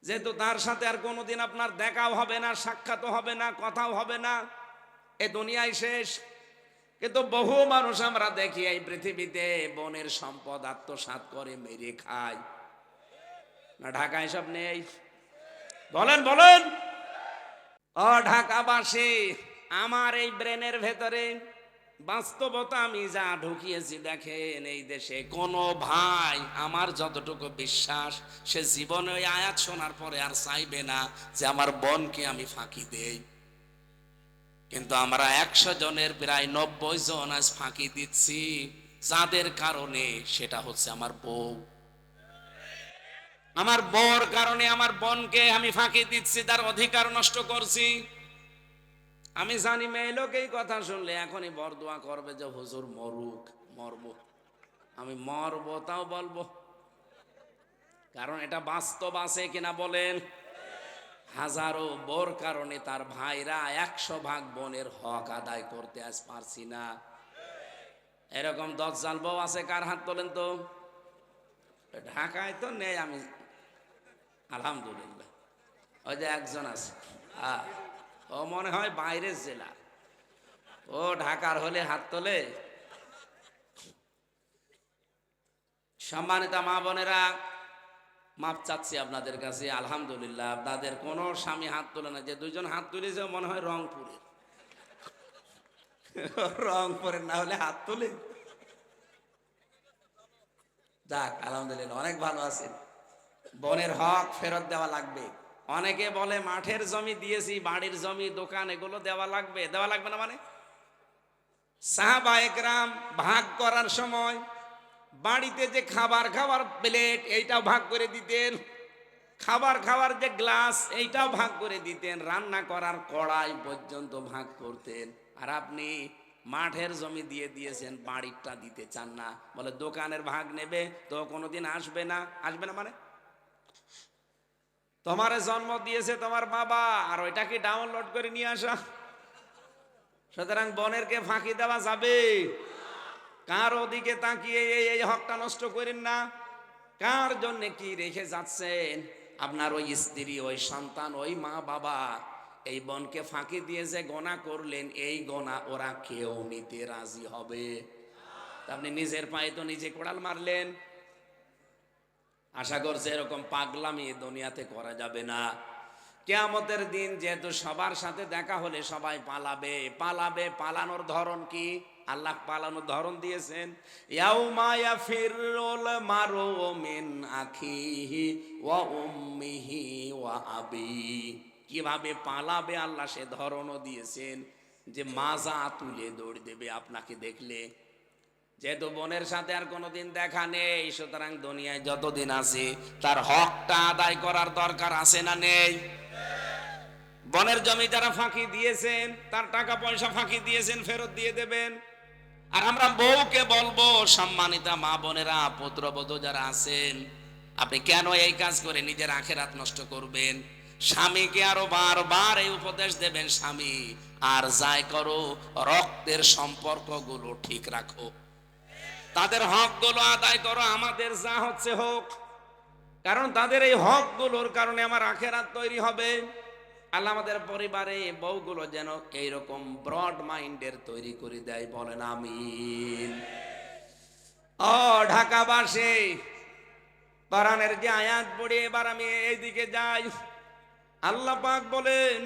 Speaker 2: যেহেতু তার সাথে আর কোনোদিন আপনার দেখাও হবে না, সাক্ষাৎও হবে না, কথাও হবে না, এ দুনিয়ায় শেষ। কিন্তু বহু মানুষ আমরা দেখি এই পৃথিবীতে বোনের সম্পদ আত্মসাৎ করে মেরে খায় না। ঢাকায় সব নেই? বলেন বলেন। ও ঢাকাবাসী, আমার এই ব্রেনের ভেতরে বাস্তবতা আমি যা ঢুকিয়েছি দেখেন, এই দেশে কোনো ভাই আমার যতটুকু বিশ্বাস, সে জীবনে ওই আয়াত শোনার পরে আর চাইবে না যে আমার বোনকে আমি ফাঁকি দেই। কিন্তু আমরা 100 জনের প্রায় 90 জন আজ ফাঁকি দিচ্ছি, যাদের কারণে সেটা হচ্ছে আমার বউ। আমার বউর কারণে আমার বোনকে আমি ফাঁকি দিচ্ছি, তার অধিকার নষ্ট করছি। আমি জানি মেয়ে লোক এই কথা শুনলে এখনই বরদোয়া করবে যে হুজুর মরুক, মরবো। আমি মরবো তাও বলবো, কারণ এটা বাস্তব আছে কিনা বলেন। হাজারো বোর কারণে তার ভাইরা 100 ভাগ বোনের হক আদায় করতে আজ পারছি না। এরকম দজ্জাল বউ আছে কার হাত তোলেন তো? ঢাকায় তো নেই, আমি আলহামদুলিল্লাহ। ওই যে একজন আছে, ও মনে হয় বাইরের জেলা, ও ঢাকার হলে হাত তোলে। সম্মানিত মা বোনেরা, মাপ চাচ্ছি আপনাদের কাছে, আলহামদুলিল্লাহ আপনাদের কোন স্বামী হাত তোলে না। যে 2 জন হাত তুলেছে মনে হয় রংপুরের, রংপুরের না হলে হাত তোলে। যাক আলহামদুলিল্লাহ, অনেক ভালো আছেন। বোনের হক ফেরত দেওয়া লাগবে। অনেকে বলে মাঠের জমি দিয়েছি, বাড়ির জমি, দোকান, এগুলো দেওয়া লাগবে। দেওয়া লাগবে না মানে? সাহাবায়ে কেরাম ভাগ করার সময় বাড়িতে যে খাবার খাওয়ার প্লেট এইটাও ভাগ করে দিতেন, খাবার খাওয়ার যে গ্লাস এইটাও ভাগ করে দিতেন, রান্না করার কড়াই পর্যন্ত ভাগ করতেন। আর আপনি মাঠের জমি দিয়ে দিয়েছেন, বাড়িটা দিতে চান না, বলে দোকানের ভাগ নেবে, তো কোনোদিন আসবে না। আসবে না মানে? তোমার জন্ম দিয়েছে তোমার বাবা, আর ওইটা কি ডাউনলোড করে নিয়ে আসা? সুতরাং বোনেরকে ফাঁকি দেওয়া যাবে? কার ওদিকে তাকিয়ে এই হকটা নষ্ট করেন না। কার জন্য কি রেখে যাচ্ছেন? আপনার ওই স্ত্রী, ওই সন্তান, ওই মা বাবা এই বোনকে ফাঁকি দিয়ে যে গোনা করলেন, এই গোনা ওরা কেউ নিতে রাজি হবে? আপনি নিজের পায়ে তো নিজে কোড়াল মারলেন। আশা করছি এরকম পাগলামি দুনিয়াতে করা যাবে না। কিয়ামতের দিন যেহেতু সবার সাথে দেখা হলে সবাই পালাবে। পালাবে, পালানোর ধরন কি? আল্লাহ পালানোর ধরন দিয়েছেন, ইয়াউমা ইয়াফিরুল মারু মিন আখিহি ওয়া উম্মিহি ওয়া আবি। কিভাবে পালাবে আল্লাহ সে ধরনও দিয়েছেন, যে মাজা তুলে দৌড় দেবে আপনাকে দেখলে। যেহেতু বোনের সাথে আর কোনোদিন দেখা নেই, সুতরাং দুনিয়ায় যতদিন আছে তার হকটা আদায় করার দরকার আছে না নেই? বনের জমি যারা ফাঁকি দিয়েছেন, তার টাকা পয়সা ফাঁকি দিয়েছেন, ফেরত দিয়ে দেবেন। আর আমরা বউকে বলবো, সম্মানিতা মা বোনেরা, পুত্রবধূ যারা আছেন, আপনি কেন এই কাজ করে নিজের আখেরাত নষ্ট করবেন? স্বামীকে আরো বারবার এই উপদেশ দেবেন, স্বামী আর যাই করো রক্তের সম্পর্কগুলো ঠিক রাখো, তাদের হকগুলো আদায় করো, আমাদের যা হচ্ছে হোক, কারণ তাদের এই হকগুলোর কারণে আমার আখেরাত তৈরি হবে। আল্লাহ আমাদের পরিবারে বউগুলো যেন এইরকম ব্রড মাইন্ডের তৈরি করে দেয়, বলেন আমিন। ও ঢাকাবাসী, কোরআনের যে আয়াত পড়ি, এবার আমি এইদিকে যাই। আল্লাহ পাক বলেন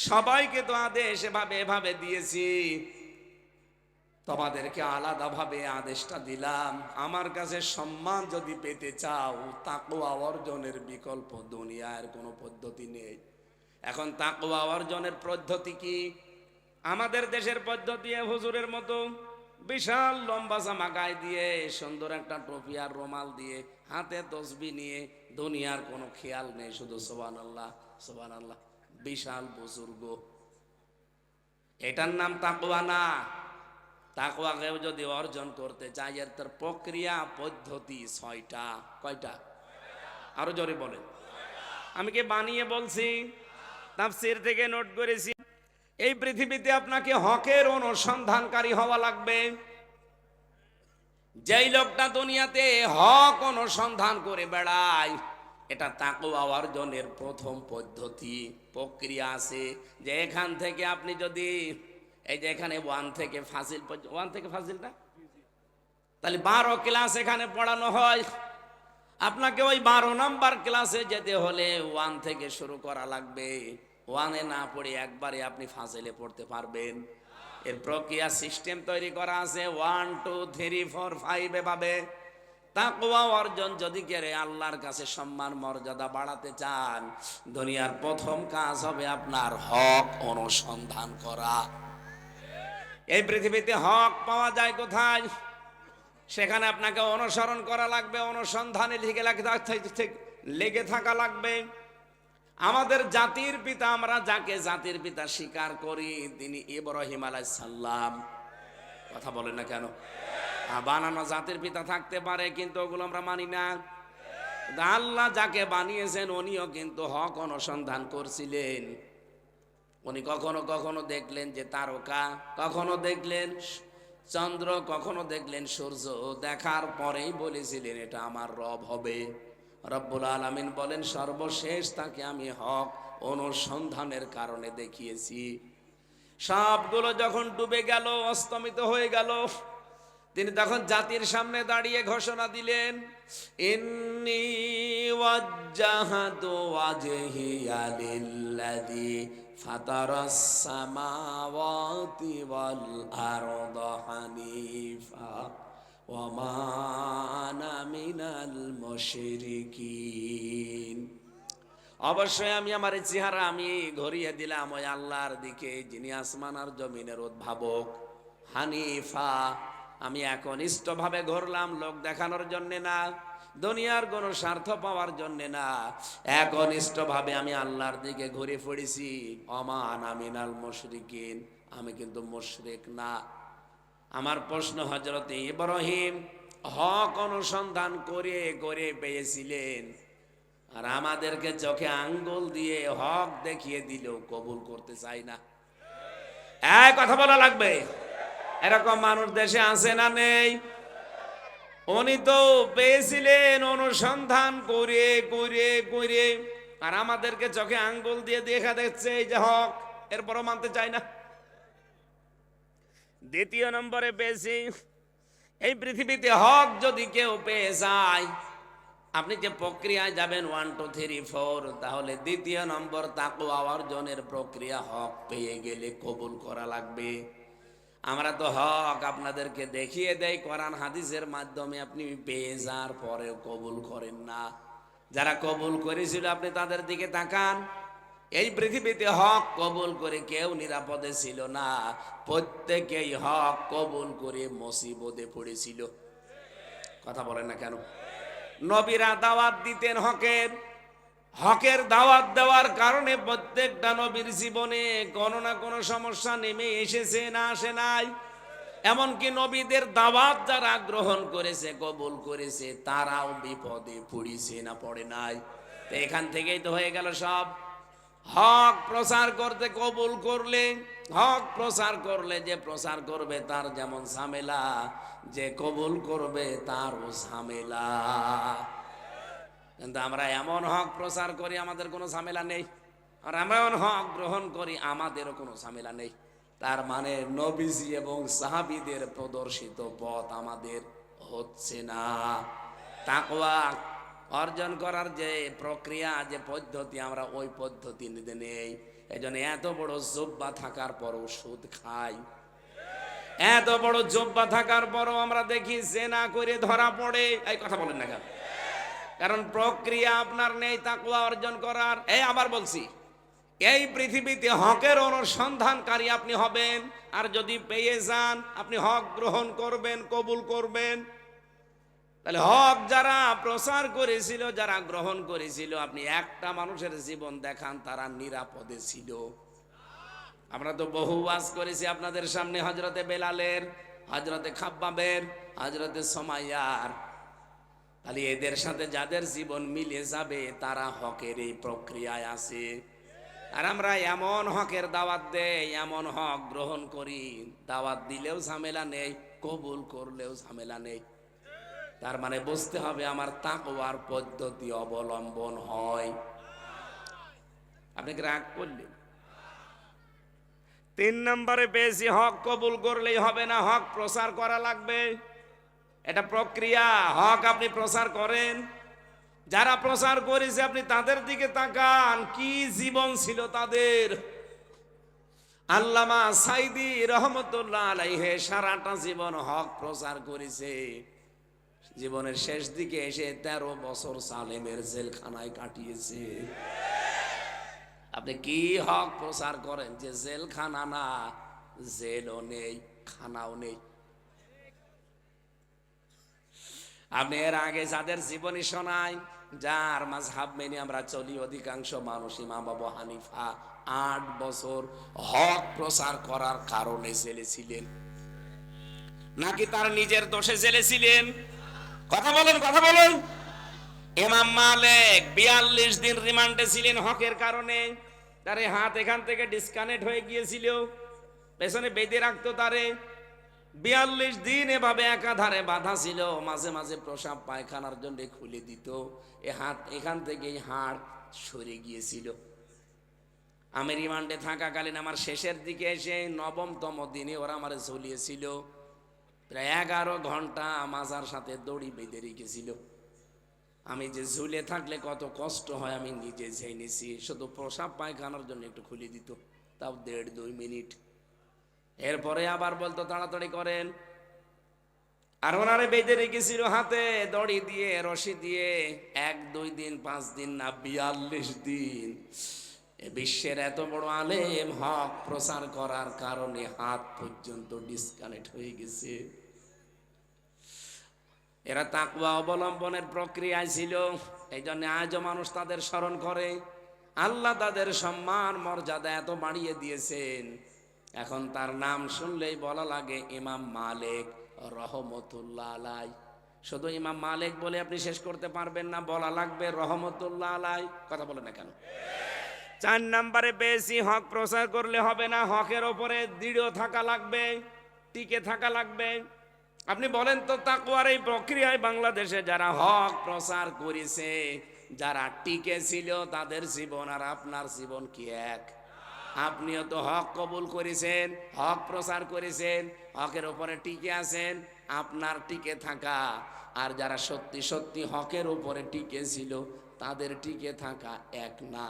Speaker 2: সবাইকে তো আদেশ এভাবে এভাবে দিয়েছি, তোমাদেরকে আলাদাভাবে আদেশটা দিলাম। আমার কাছে সম্মান যদি পেতে চাও, তাকওয়া অর্জনের বিকল্প দুনিয়ার কোনো পদ্ধতি নেই। এখন তাকওয়া অর্জনের পদ্ধতি কি? আমাদের দেশের পদ্ধতি হুজুরের মতো বিশাল লম্বা জামা গায়ে দিয়ে, সুন্দর একটা টুপি আর রুমাল দিয়ে, হাতে তসবিহ নিয়ে, দুনিয়ার কোনো খেয়াল নেই, শুধু সুবহানাল্লাহ সুবহানাল্লাহ, বিশাল বুজুর্গ। এটার নাম তাকওয়া না। তাকওয়াকেও যদি অর্জন করতে চাই, এর তার প্রক্রিয়া পদ্ধতি 6টা। কয়টা? আরো জোরে বলেন। আমি কি বানিয়ে বলছি? তাফসীর থেকে নোট করেছি। এই পৃথিবীতে আপনাকে হকের অনুসন্ধানকারী হওয়া লাগবে। যেই লোকটা দুনিয়াতে হক অনুসন্ধান করে বেড়ায়, এটা তাকওয়া অর্জনের প্রথম পদ্ধতি, প্রক্রিয়া আছে। যে এখান থেকে আপনি যদি এই যে এখানে 1 থেকে ফাজিল, 1 থেকে ফাজিলটা তাহলে 12 ক্লাস এখানে পড়ানো হয়। আপনাকে ওই 12 নাম্বার ক্লাসে যেতে হলে 1 থেকে শুরু করা লাগবে। 1-এ না পড়ে একবারে আপনি ফাজিলে পড়তে পারবেন? এর প্রক্রিয়া সিস্টেম তৈরি করা আছে। 1 2 3 4 5 এভাবে। তাকওয়া অর্জন যদি করে আল্লাহর কাছে সম্মান মর্যাদা বাড়াতে চান, দুনিয়ার প্রথম কাজ হবে আপনার হক অনুসন্ধান করা। এই পৃথিবীতে হক পাওয়া যায় কোথায়? সেখানে আপনাকে অনুসরণ করা লাগবে, অনুসন্ধানে লেগে থাকা লাগবে। আমাদের জাতির পিতা, আমরা যাকে জাতির পিতা স্বীকার করি, তিনি ইব্রাহিম আলাইহিস সালাম। কথা বলেন না কেন? বানানো জাতির পিতা থাকতে পারে, কিন্তু ওগুলো আমরা মানি না। আল্লাহ যাকে বানিয়েছেন উনিও কিন্তু হক অনুসন্ধান করছিলেন। উনি কখনো কখনো দেখলেন যে তারকা, কখনো দেখলেন চন্দ্র, কখনো দেখলেন সূর্য। দেখার পরেই বলেছিলেন এটা আমার রব হবে। রব্বুল আলামিন বলেন সর্বশেষ তাকে আমি হক অনুসন্ধানের কারণে দেখিয়েছি। সবগুলো যখন ডুবে গেল, অস্তমিত হয়ে গেল, তিনি তখন জাতির সামনে দাঁড়িয়ে ঘোষণা দিলেন, ইন্নী ওয়াজ্জাহাতু ওয়াজহিয়া লিল্লাযী ফাতারাস সামাওয়াতি ওয়াল আরদা হানিফা ওয়া মা আনা মিনাল মুশরিকিন। অবশ্যই আমি আমার চেহারা আমি ঘুরিয়ে দিলাম ওই আল্লাহর দিকে, যিনি আসমান আর জমিনের উদ্ভাবক। হানিফা, আমি একনিষ্ঠভাবে ঘুরলাম, লোক দেখানোর জন্য না, দুনিয়ার কোনো স্বার্থ পাওয়ার জন্য না, একনিষ্ঠভাবে আমি আল্লাহর দিকে ঘুরে পড়েছি। ওমান আমিনাল মুশরিকিন, আমি কিন্তু মুশরিক না। আমার প্রশ্ন, হযরত ইব্রাহিম হক অনুসন্ধান করে করে পেয়েছিলেন, আর আমাদেরকে চোখে আঙ্গুল দিয়ে হক দেখিয়ে দিলেও কবুল করতে চাই না। এক কথা বলা লাগবে। এরকম মানুষ দেশে আছে না নেই? উনি তো পেয়েছিলেন অনুসন্ধান করে করে করে, আর আমাদেরকে চোখে আঙ্গুল দিয়ে দেখা দিচ্ছে এই যে হক, এরপরও মানতে চাই না। দ্বিতীয় নম্বরে পেয়েছি, এই পৃথিবীতে হক যদি কেউ পেয়ে যায়, আপনি যে প্রক্রিয়ায় যাবেন 1 2 3 4, তাহলে দ্বিতীয় নম্বর তাকওয়া অর্জনের প্রক্রিয়া হক পেয়ে গেলে কবুল করা লাগবে। আমরা তো হক আপনাদেরকে দেখিয়ে দেই কোরআন হাদিসের মাধ্যমে, আপনি পেয়ে যাওয়ার পরেও কবুল করেন না। যারা কবুল করেছিল আপনি তাদের দিকে তাকান। এই পৃথিবীতে হক কবুল করে কেউ নিরাপদে ছিল না, প্রত্যেকেই হক কবুল করে মুসিবতে পড়েছিল। কথা বলেন না কেন? নবীরা দাওয়াত দিতেন হকের, হকের দাওয়াত দেওয়ার কারণে প্রত্যেকটা নবীর জীবনে কোনো না কোনো সমস্যা নেমে এসেছে, না আসে নাই? এমনকি নবীদের দাওয়াত যারা গ্রহণ করেছে, কবুল করেছে, তারাও বিপদে পড়েছে, না পড়ে নাই? তো এখান থেকেই তো হয়ে গেল সব। হক প্রচার করতে কবুল করলে, হক প্রচার করলে যে প্রচার করবে তার যেমন ঝামেলা, যে কবুল করবে তারও ঝামেলা। কিন্তু আমরা এমন হক প্রচার করি আমাদের কোনো ঝামেলা নেই, আর আমরা এমন হক গ্রহণ করি আমাদেরও কোনো ঝামেলা নেই। তার মানে নবীজি এবং সাহাবীদের প্রদর্শিত পথ আমাদের হচ্ছে না। তাকওয়া অর্জন করার যে প্রক্রিয়া, যে পদ্ধতি, আমরা ওই পদ্ধতি নিতে নেই। এই জন্য এত বড় জব্বা থাকার পরও সুদ খাই, এত বড় জব্বা থাকার পরও আমরা দেখি জেনা করে ধরা পড়ে। এই কথা বলেন না কেন? কারণ প্রক্রিয়া আপনার নেই তাকওয়া অর্জন করার। এই আবার বলছি, এই পৃথিবীতে হকের অনুসন্ধানকারী আপনি হবেন, আর যদি পেয়ে যান আপনি হক গ্রহণ করবেন, কবুল করবেন। তাহলে হক যারা প্রচার করেছিল, যারা গ্রহণ করেছিল, আপনি একটা মানুষের জীবন দেখান তারা নিরাপদে ছিল। আমরা তো বহু ওয়াজ করেছি আপনাদের সামনে, হযরতে বেলালের, হযরতে খাব্বাবের, হযরতে সুমাইয়ার। তাহলে এদের সাথে যাদের জীবন মিলে যাবে তারা হকের এই প্রক্রিয়ায় আছে। আর আমরা এমন হকের দাওয়াত দেই, এমন হক গ্রহণ করি, দাওয়াত দিলেও ঝামেলা নেই, কবুল করলেও ঝামেলা নেই। তার মানে বুঝতে হবে আমার তাকওয়ার পদ্ধতি অবলম্বন হয়। আপনি কি রাগ করলেন? 3 নম্বরে বেশি হক কবুল করলেই হবে না, হক প্রচার করা লাগবে। এটা প্রক্রিয়া। হক আপনি প্রচার করেন, যারা প্রচার করেছে আপনি তাদের দিকে তাকান, কি জীবন ছিল তাদের। আল্লামা সাইদি রহমতুল্লাহ আলাইহি সারাটা জীবন হক প্রচার করেছে। জীবনের শেষ দিকে এসে 13 বছর সালেমের জেলখানায় কাটিয়েছে। আপনি কি হক প্রচার করেন যে জেলখানা না, জেলও নেই, খানাও নেই। আপনি এর আগে যাদের জীবনী শোনায়, যার মাযহাব মেনে আমরা চলি, অধিকাংশ মানুষ, ইমাম আবু হানিফা 8 বছর হক প্রচার করার কারণে জেলে ছিলেন, নাকি তার নিজের দোষে জেলে ছিলেন? কথা বলেন, কথা বলেন। ইমাম মালিক 42 দিন রিমান্ডে ছিলেন হকের কারণে। তার হাত এখান থেকে ডিসকানেক্ট হয়ে গিয়েছিল, পেছনে বেঁধে রাখতো তারে। 42 দিন এভাবে একাধারে বাধা ছিল, মাঝে মাঝে প্রসাব পায়খানার জন্য খুলে দিত। এ হাত এখান থেকে হাড় সরে গিয়েছিল। আমি রিমান্ডে থাকাকালীন আমার শেষের দিকে এসে 9তম দিনে ওরা আমারে ঝুলিয়েছিল। প্রায় 11 ঘন্টা মাজার সাথে দড়ি বেঁধে রেখেছিল। আমি যে ঝুলে থাকলে কত কষ্ট হয় আমি নিজে জেনেছি। শুধু প্রসাব পায়খানার জন্য একটু খুলে দিত, তাও 1.5-2 মিনিট। এরপরে আবার বলতো তাড়াতাড়ি করেন। আর ওনারে বেঁধে রেখেছিল হাতে দড়ি দিয়ে, রশি দিয়ে। 1-2 দিন, 5 দিন না, 42 দিন। বিশ্বের এত বড় আলেম হক প্রচার করার কারণে হাত পর্যন্ত ডিসকানেক্ট হয়ে গেছে। এরা তাকওয়া অবলম্বনের প্রক্রিয়ায় ছিল, এই জন্য আজও মানুষ তাদের স্মরণ করে। আল্লাহ তাদের সম্মান মর্যাদা এত বাড়িয়ে দিয়েছেন, এখন তার নাম শুনলেই বলা লাগে ইমাম মালিক রহমতুল্লাহ আলাই। শুধু ইমাম মালিক বলে আপনি শেষ করতে পারবেন না, বলা লাগবে রহমতুল্লাহ আলাই। কথা বলে না কেন? 4 নম্বরে বেশি হক প্রচার করলে হবে না, হকের ওপরে দৃঢ় থাকা লাগবে, টিকে থাকা লাগবে। আপনি বলেন তো, তাকওয়ার এই প্রক্রিয়ায় বাংলাদেশে যারা হক প্রচার করেছে, যারা টিকে ছিল, তাদের জীবন আর আপনার জীবন কি এক? আপনিও তো হক কবুল করেছেন, হক প্রচার করেছেন, হকের উপরে টিকে আছেন। আপনার টিকে থাকা আর যারা সত্যি সত্যি হকের উপরে টিকে ছিল তাদের টিকে থাকা এক না।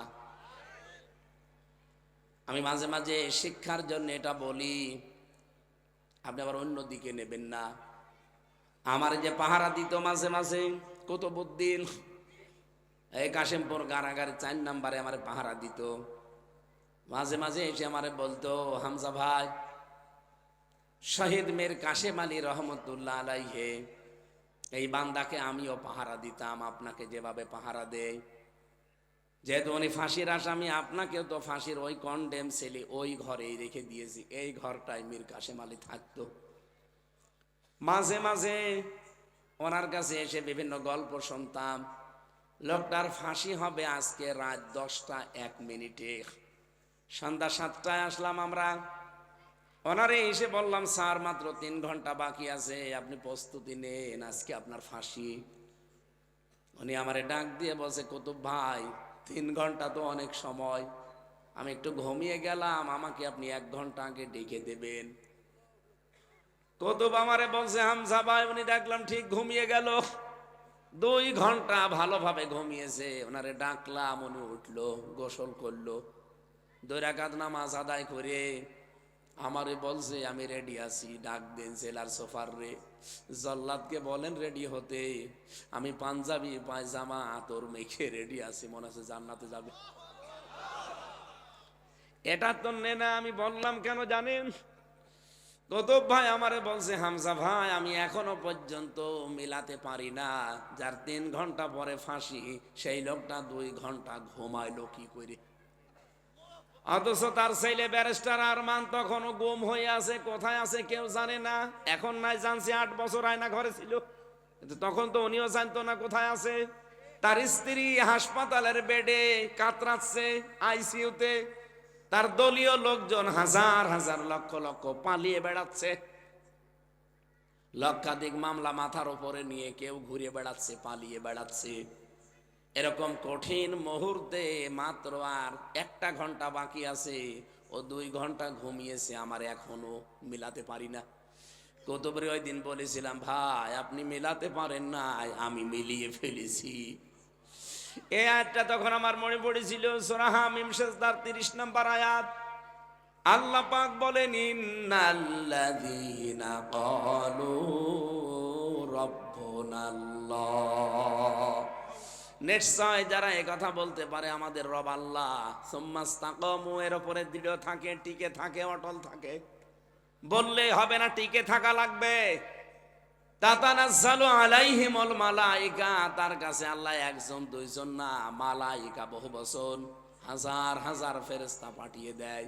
Speaker 2: আমি মাঝে মাঝে শিক্ষার জন্য এটা বলি, আপনি আবার অন্য দিকে নেবেন না। আমার যে পাহারা দিত মাঝে মাঝে কুতুবউদ্দিন, এই কাশিমপুর কারাগারে 4 নম্বরে আমার পাহারা দিত। মাঝে মাঝে এসে আমারে বলতো, হামজা ভাই, শহীদ মীর কাশেম আলী রহমতুল্লাহ আলাইহি এই বান্দাকে আমিও পাহারা দিতাম, আপনাকে যেভাবে পাহারা দেয়। যেহেতু উনি ফাঁসির আসামি, আপনাকেও তো ফাঁসির ওই কন্ডেম সেলে ওই ঘরেই রেখে দিয়েছি। এই ঘরটায় মীর কাশেম আলী থাকতো। মাঝে মাঝে ওনার কাছে এসে বিভিন্ন গল্প শুনতাম। লোকটার ফাঁসি হবে আজকে রাত 10টা 1 মিনিটে। সন্ধ্যা 7টায় আসলাম আমরা, ওনারে এসে বললাম, স্যার মাত্র 3 ঘন্টা বাকি আছে, আপনি প্রস্তুতি নেন, আজকে আপনার ফাঁসি। উনি আমারে ডাক দিয়ে বলছে, কুতুব ভাই 3 ঘন্টা তো অনেক সময়, আমি একটু ঘুমিয়ে গেলাম, আমাকে আপনি 1 ঘন্টা আগে ডেকে দেবেন। কুতুব আমারে বলছে, হামজা ভাই, উনি দেখলাম ঠিক ঘুমিয়ে গেল। 2 ঘন্টা ভালোভাবে ঘুমিয়েছে। ওনারে ডাকলাম, উনি উঠলো, গোসল করলো, 2 রাকাত নামাজ আদায় করে আমারে বলছে আমি রেডি আছি, ডাক দেন জেলার সোফার রে, জল্লাদকে বলেন রেডি হতে, আমি পাঞ্জাবি পায়জামা তোর মেখে রেডি আছি, মনে হচ্ছে জান্নাতে যাবে। এটা তো না। আমি বললাম কেন জানেন? কতব ভাই আমারে বলছে, হামজা ভাই আমি এখনো পর্যন্ত মিলাতে পারি না, যার 3 ঘন্টা পরে ফাঁসি সেই লোকটা 2 ঘন্টা ঘুমাইলো কি করে। অথচ তার ছেলে ব্যারিস্টার আরমান তখনও গুম হয়ে আছে, কোথায় আছে কেউ জানে না। এখন নাই জানছি, 8 বছর আয়না ঘরে ছিল, কিন্তু তখন তো উনিও জানতো না কোথায় আছে। তার স্ত্রী হাসপাতালের বেডে কাতরাচ্ছে, আইসিইউতে। তার দলীয় লোকজন হাজার হাজার লক্ষ লক্ষ পালিয়ে বেড়াচ্ছে, লক্ষাধিক মামলা মাথার উপরে নিয়ে কেউ ঘুরে বেড়াচ্ছে, পালিয়ে বেড়াচ্ছে। এরকম কঠিন মুহূর্তে মাত্র আর 1টা ঘন্টা বাকি আছে, ও 2 ঘন্টা ঘুমিয়েছে, আমার এখনো মিলাতে পারি না। কুতুবরে ওই দিন বলেছিলাম, ভাই আপনি মিলাতে পারেন না, আমি মিলিয়ে ফেলেছি। এই আয়াতটা তখন আমার মনে পড়েছিল, সূরা হামিম সেজদার 30 নম্বর আয়াত। আল্লাহ পাক বলেন, ইন্নাল্লাযীনা ক্বালু রাব্বুনাল্লাহ, নিশ্চয় যারা এই কথা বলতে পারে আমাদের রব আল্লাহ, সুম্মাস্তাকামু, এর উপরে দৃঢ় থাকে, টিকে থাকে, অটল থাকে। বললে হবে না, টিকে থাকা লাগবে। তাতানাজ্জালু আলাইহিমুল মালায়েকা, তার কাছে আল্লাহ 1 জন 2 জন না, মালায়েকা বহু বচন, হাজার হাজার ফেরেশতা পাঠিয়ে দেয়।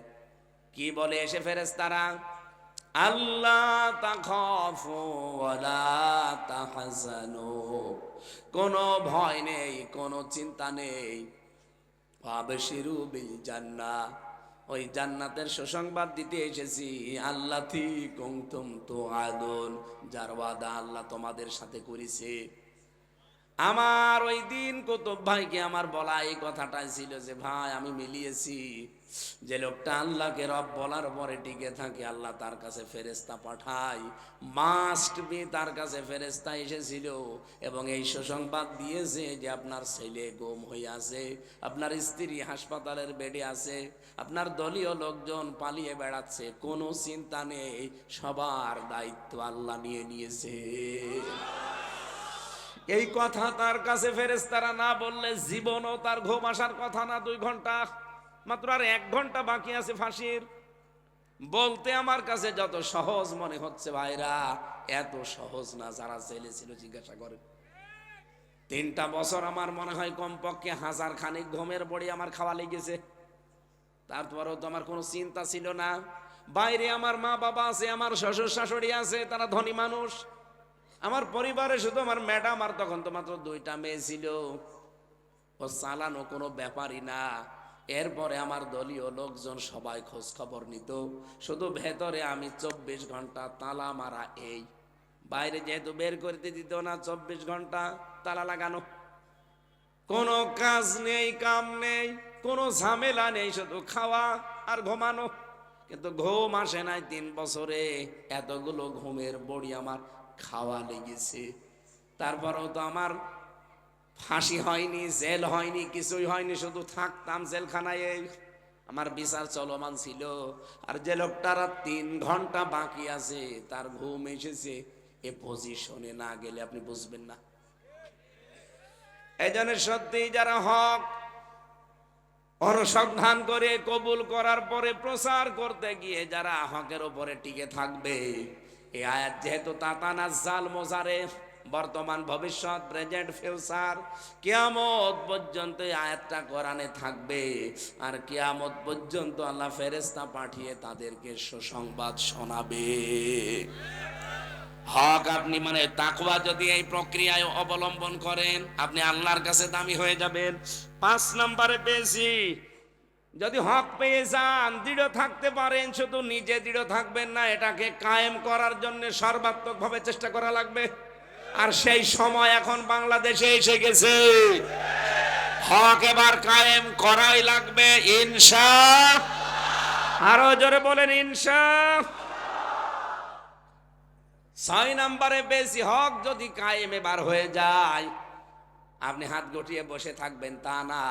Speaker 2: কি বলে এসে ফেরেশতারা? আল্লাহ তাখাফু ওয়ালা তাহজানু, কোনো ভয় নেই, কোনো চিন্তা নেই। ওয়াবশিরু বিল জান্নাহ, ওই জান্নাতের সুসংবাদ দিতে এসেছি। আল্লাতী কুনতুম তুআদুন, যার ওয়াদা আল্লাহ তোমাদের সাথে করেছে। আমার ওই দিন কুতুব ভাইকে আমার বলা এই কথাটাই ছিল যে, ভাই আমি মিলিয়েছি, যে লোকটা আল্লাহকে রব বলার পরে টিকে থাকে, আল্লাহ তার কাছে ফেরেশতা পাঠায়। মাস্ট বি তার কাছে ফেরেশতা এসেছিল এবং এই সুসংবাদ দিয়েছে যে আপনার ছেলে গুম হয়ে আছে, আপনার স্ত্রী হাসপাতালের বেডে আছে, আপনার দলীয় লোকজন পালিয়ে বেড়াচ্ছে, কোনো চিন্তা নেই, সবার দায়িত্ব আল্লাহ নিয়ে নিয়েছে। এই কথা তার কাছে ফেরেশতারা না বললে জীবনও তার ঘুম আসার কথা না। 2 ঘন্টা মাত্র, আর 1 ঘন্টা বাকি আছে ফাঁসির। বলতে আমার কাছে যত সহজ মনে হচ্ছে ভাইরা, এত সহজ না। যারা জেলে ছিল জিজ্ঞাসা করে, 3টা বছর আমার মনে হয় কমপক্ষে 1000 খানিক ঘুমের বড়ি আমার খাওয়া লেগেছে। তারপরেও তো আমার কোনো চিন্তা ছিল না। বাইরে আমার মা বাবা আছে, আমার শ্বশুর শাশুড়ি আছে, তারা ধনী মানুষ। আমার পরিবারে শুধু আমার ম্যাডাম, আর তখন তো মাত্র 2টা মেয়ে ছিল, ও চালানো কোনো ব্যাপারই না। এরপরে আমার দলীয় লোকজন সবাই খোঁজ খবর নিত, শুধু ভেতরে আমি 24 ঘন্টা তালা মারা। এই বাইরে যেহেতু বের করতে দিত না, 24 ঘন্টা তালা লাগানো, কোনো কাজ নেই, কাম নেই, কোনো ঝামেলা নেই, শুধু খাওয়া আর ঘুমানো। কিন্তু ঘুম আসে নাই 3 বছরে, এতগুলো ঘুমের বড়ি আমার খাওয়া লেগেছে। তারপরেও তো আমার ফাঁসি হয়নি, জেল হয়নি, কিছুই হয়নি, শুধু থাকতাম জেলখানায়। আমার বিচার চলমান ছিল। আর যে লোকটারা 3 ঘন্টা বাকি আছে, তার ঘুম এসেছে, এ পজিশনে না গেলে আপনি বুঝবেন না। এই জন্য সত্যি যারা হক অনুসন্ধান করে কবুল করার পরে প্রচার করতে গিয়ে যারা হকের উপরে টিকে থাকবে, এই আয়াত যেহেতু তাতানাজ্জাল মোজারে, বর্তমান ভবিষ্যৎ, প্রেজেন্ট ফিউচার, কিয়ামত পর্যন্ত এই আয়াতটা কোরআনে থাকবে। আর কিয়ামত পর্যন্ত আল্লাহ ফেরেশতা পাঠিয়ে তাদেরকে সুসংবাদ শোনাবে। হক আপনি মানে তাকওয়া যদি এই প্রক্রিয়ায় অবলম্বন করেন, আপনি আল্লাহর কাছে দামি হয়ে যাবেন। 5 নম্বরে পেয়েছি, যদি হক পেয়ে যান, দৃঢ় থাকতে পারেন, শুধু নিজে দৃঢ় থাকবেন না, এটাকে কায়েম করার জন্য সর্বাত্মকভাবে চেষ্টা করা লাগবে। আর সেই সময় এখন বাংলাদেশে এসে গেছে। হক এবার কায়েম করাই লাগবে, ইনশাআল্লাহ। আরো জোরে বলেন ইনশাআল্লাহ। 6 নম্বরে বেশি, হক যদি কায়েম এবার হয়ে যায়, আপনি হাত গুটিয়ে বসে থাকবেন তা না,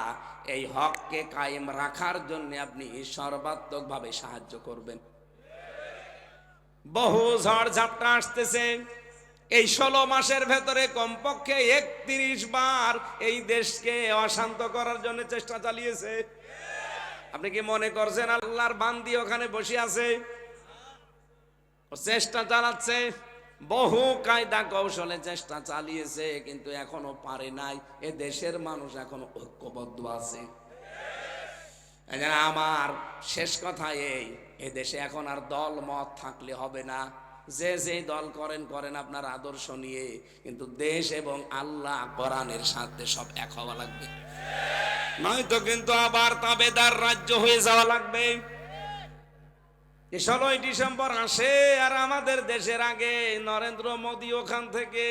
Speaker 2: এই হককে কায়েম রাখার জন্য আপনি সর্বাত্মকভাবে সাহায্য করবেন। বহু ঝড় ঝাপটা আসতেছে, এই 16 মাসের ভেতরে কমপক্ষে 31 বার এই দেশকে অশান্ত করার জন্য চেষ্টা চালিয়েছে। আপনি কি মনে করছেন আল্লাহর বান্দি ওখানে বসে আছে? ও চেষ্টা চালাচ্ছে, বহু কায়দা কৌশলে চেষ্টা চালিয়েছে, কিন্তু এখনো পারে নাই। এ দেশের মানুষ এখনো ঐক্যবদ্ধ আছে। আমার শেষ কথা এই দেশে এখন আর দল মত থাকলে হবে না। যে যে দল করেন করেন আপনার আদর্শ নিয়ে, কিন্তু দেশ এবং আল্লাহ কোরআনের সাথে সব এক হওয়া লাগবে, নয়তো কিন্তু আবার তাবেদার রাজ্য হয়ে যাওয়া লাগবে। 16ই ডিসেম্বর আসে আর আমাদের দেশের আগে নরেন্দ্র মোদী ওখান থেকে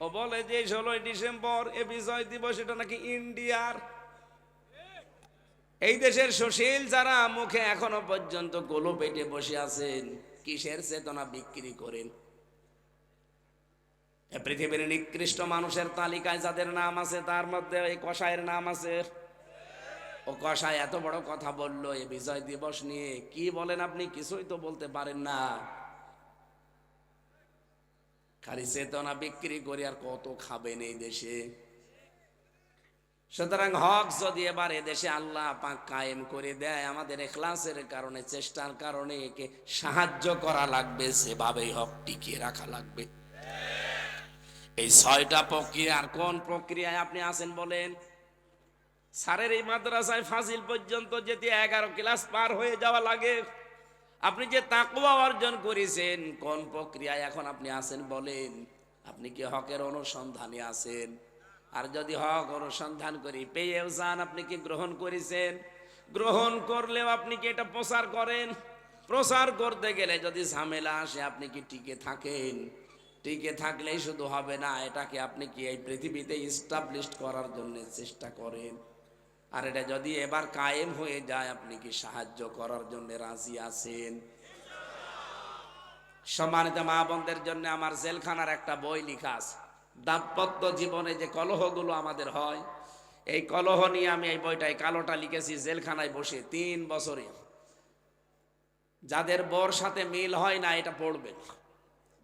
Speaker 2: ও বলে যে 16ই ডিসেম্বর এ বিজয় দিবস, এটা নাকি ইন্ডিয়ার। এই দেশের সুশীল যারা মুখে এখনো পর্যন্ত গোলো পেটে বসে আছেন, কিসের চেতনা বিক্রি করেন? পৃথিবীর নিকৃষ্ট মানুষের তালিকায় যাদের নাম আছে তার মধ্যে এই কসাইয়ের নাম আছে। ও কসাই এত বড় কথা বললো এই বিজয় দিবস নিয়ে, কি বলেন আপনি? কিছুই তো বলতে পারেন না, খালি চেতনা বিক্রি করে আর কত খাবেন এই দেশে। সুতরাং হক যদি এবার এদেশে আল্লাহ পাক কায়েম করে দেয়, আমাদের ইখলাসের কারণে, চেষ্টার কারণে একে সাহায্য করা লাগবে, সেভাবেই হক টিকিয়ে রাখা লাগবে। এই 6টা প্রক্রিয়ার কোন প্রক্রিয়ায় আপনি আছেন বলেন? স্যারের এই মাদ্রাসায় ফাজিল পর্যন্ত যেতে 11 ক্লাস পার হয়ে যাওয়া লাগে। আপনি যে তাকওয়া অর্জন করেছেন, কোন প্রক্রিয়ায় এখন আপনি আছেন বলেন? আপনি কি হকের অনুসন্ধানে আছেন? আর যদি হক অনুসন্ধান করি পেয়েও যান, আপনি কি গ্রহণ করেছেন? গ্রহণ করলেও আপনি কি এটা প্রচার করেন? প্রচার করতে গেলে যদি ঝামেলা আসে, আপনি কি টিকে থাকেন? টিকে থাকলেই শুধু হবে না, এটাকে আপনি কি এই পৃথিবীতে ইস্টাবলিশ করার জন্য চেষ্টা করেন? আর এটা যদি এবার কায়েম হয়ে যায়, আপনি কি সাহায্য করার জন্য রাজি আছেন? সম্মানিত মা বোনদের জন্য আমার জেলখানার একটা বই লেখা আছে, দাম্পত্য জীবনে যে কলহগুলো আমাদের হয়, এই কলহ নিয়ে আমি এই বইটায় কালোটা লিখেছি। জেলখানায় বসে 3 বছরে যাদের বউর সাথে মিল হয় না, এটা পড়বেন,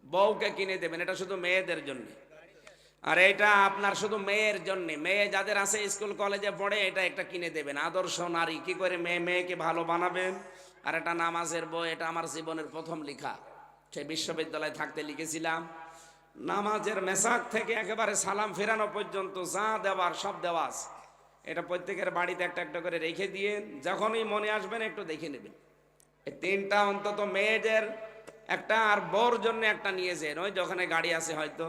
Speaker 2: বউকে কিনে দেবেন। এটা শুধু মেয়েদের জন্য, আর এটা আপনার শুধু মেয়ের জন্য। মেয়ে যাদের আছে স্কুল কলেজে পড়ে, এটা একটা কিনে দেবেন। আদর্শ নারী, কি করে মেয়েকে ভালো বানাবেন। আর এটা নামাজের বই, এটা আমার জীবনের প্রথম লেখা, সেই বিশ্ববিদ্যালয়ে থাকতে লিখেছিলাম। নামাজের মেসাক থেকে একেবারে সালাম ফেরানো পর্যন্ত যা দেওয়ার সব দেওয়া আছে। এটা প্রত্যেকের বাড়িতে একটা একটা করে রেখে দিয়ে যখনই মনে আসবেন একটু দেখে নেবেন। এই 3টা অন্তত মেয়েদের একটা, আর বউর জন্য একটা নিয়েছেন। ওই যখন গাড়ি আছে হয়তো,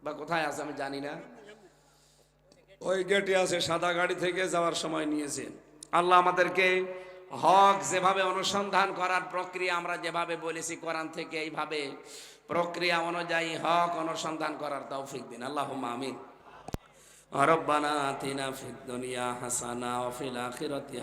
Speaker 2: বা কোথায় আছে আমি জানি না, ওই গেটে আছে, সাদা গাড়ি থেকে যাওয়ার সময় নিয়েছেন। আল্লাহ আমাদেরকে হক যেভাবে অনুসন্ধান করার প্রক্রিয়া আমরা যেভাবে বলেছি কোরআন থেকে, এইভাবে প্রক্রিয়া অনুযায়ী হক অনুসন্ধান করার তৌফিক দিন। আল্লাহুম্মা আমিন। রব্বানা আতিনা ফিদ দুনিয়া হাসানা ওয়া ফিল আখিরাতি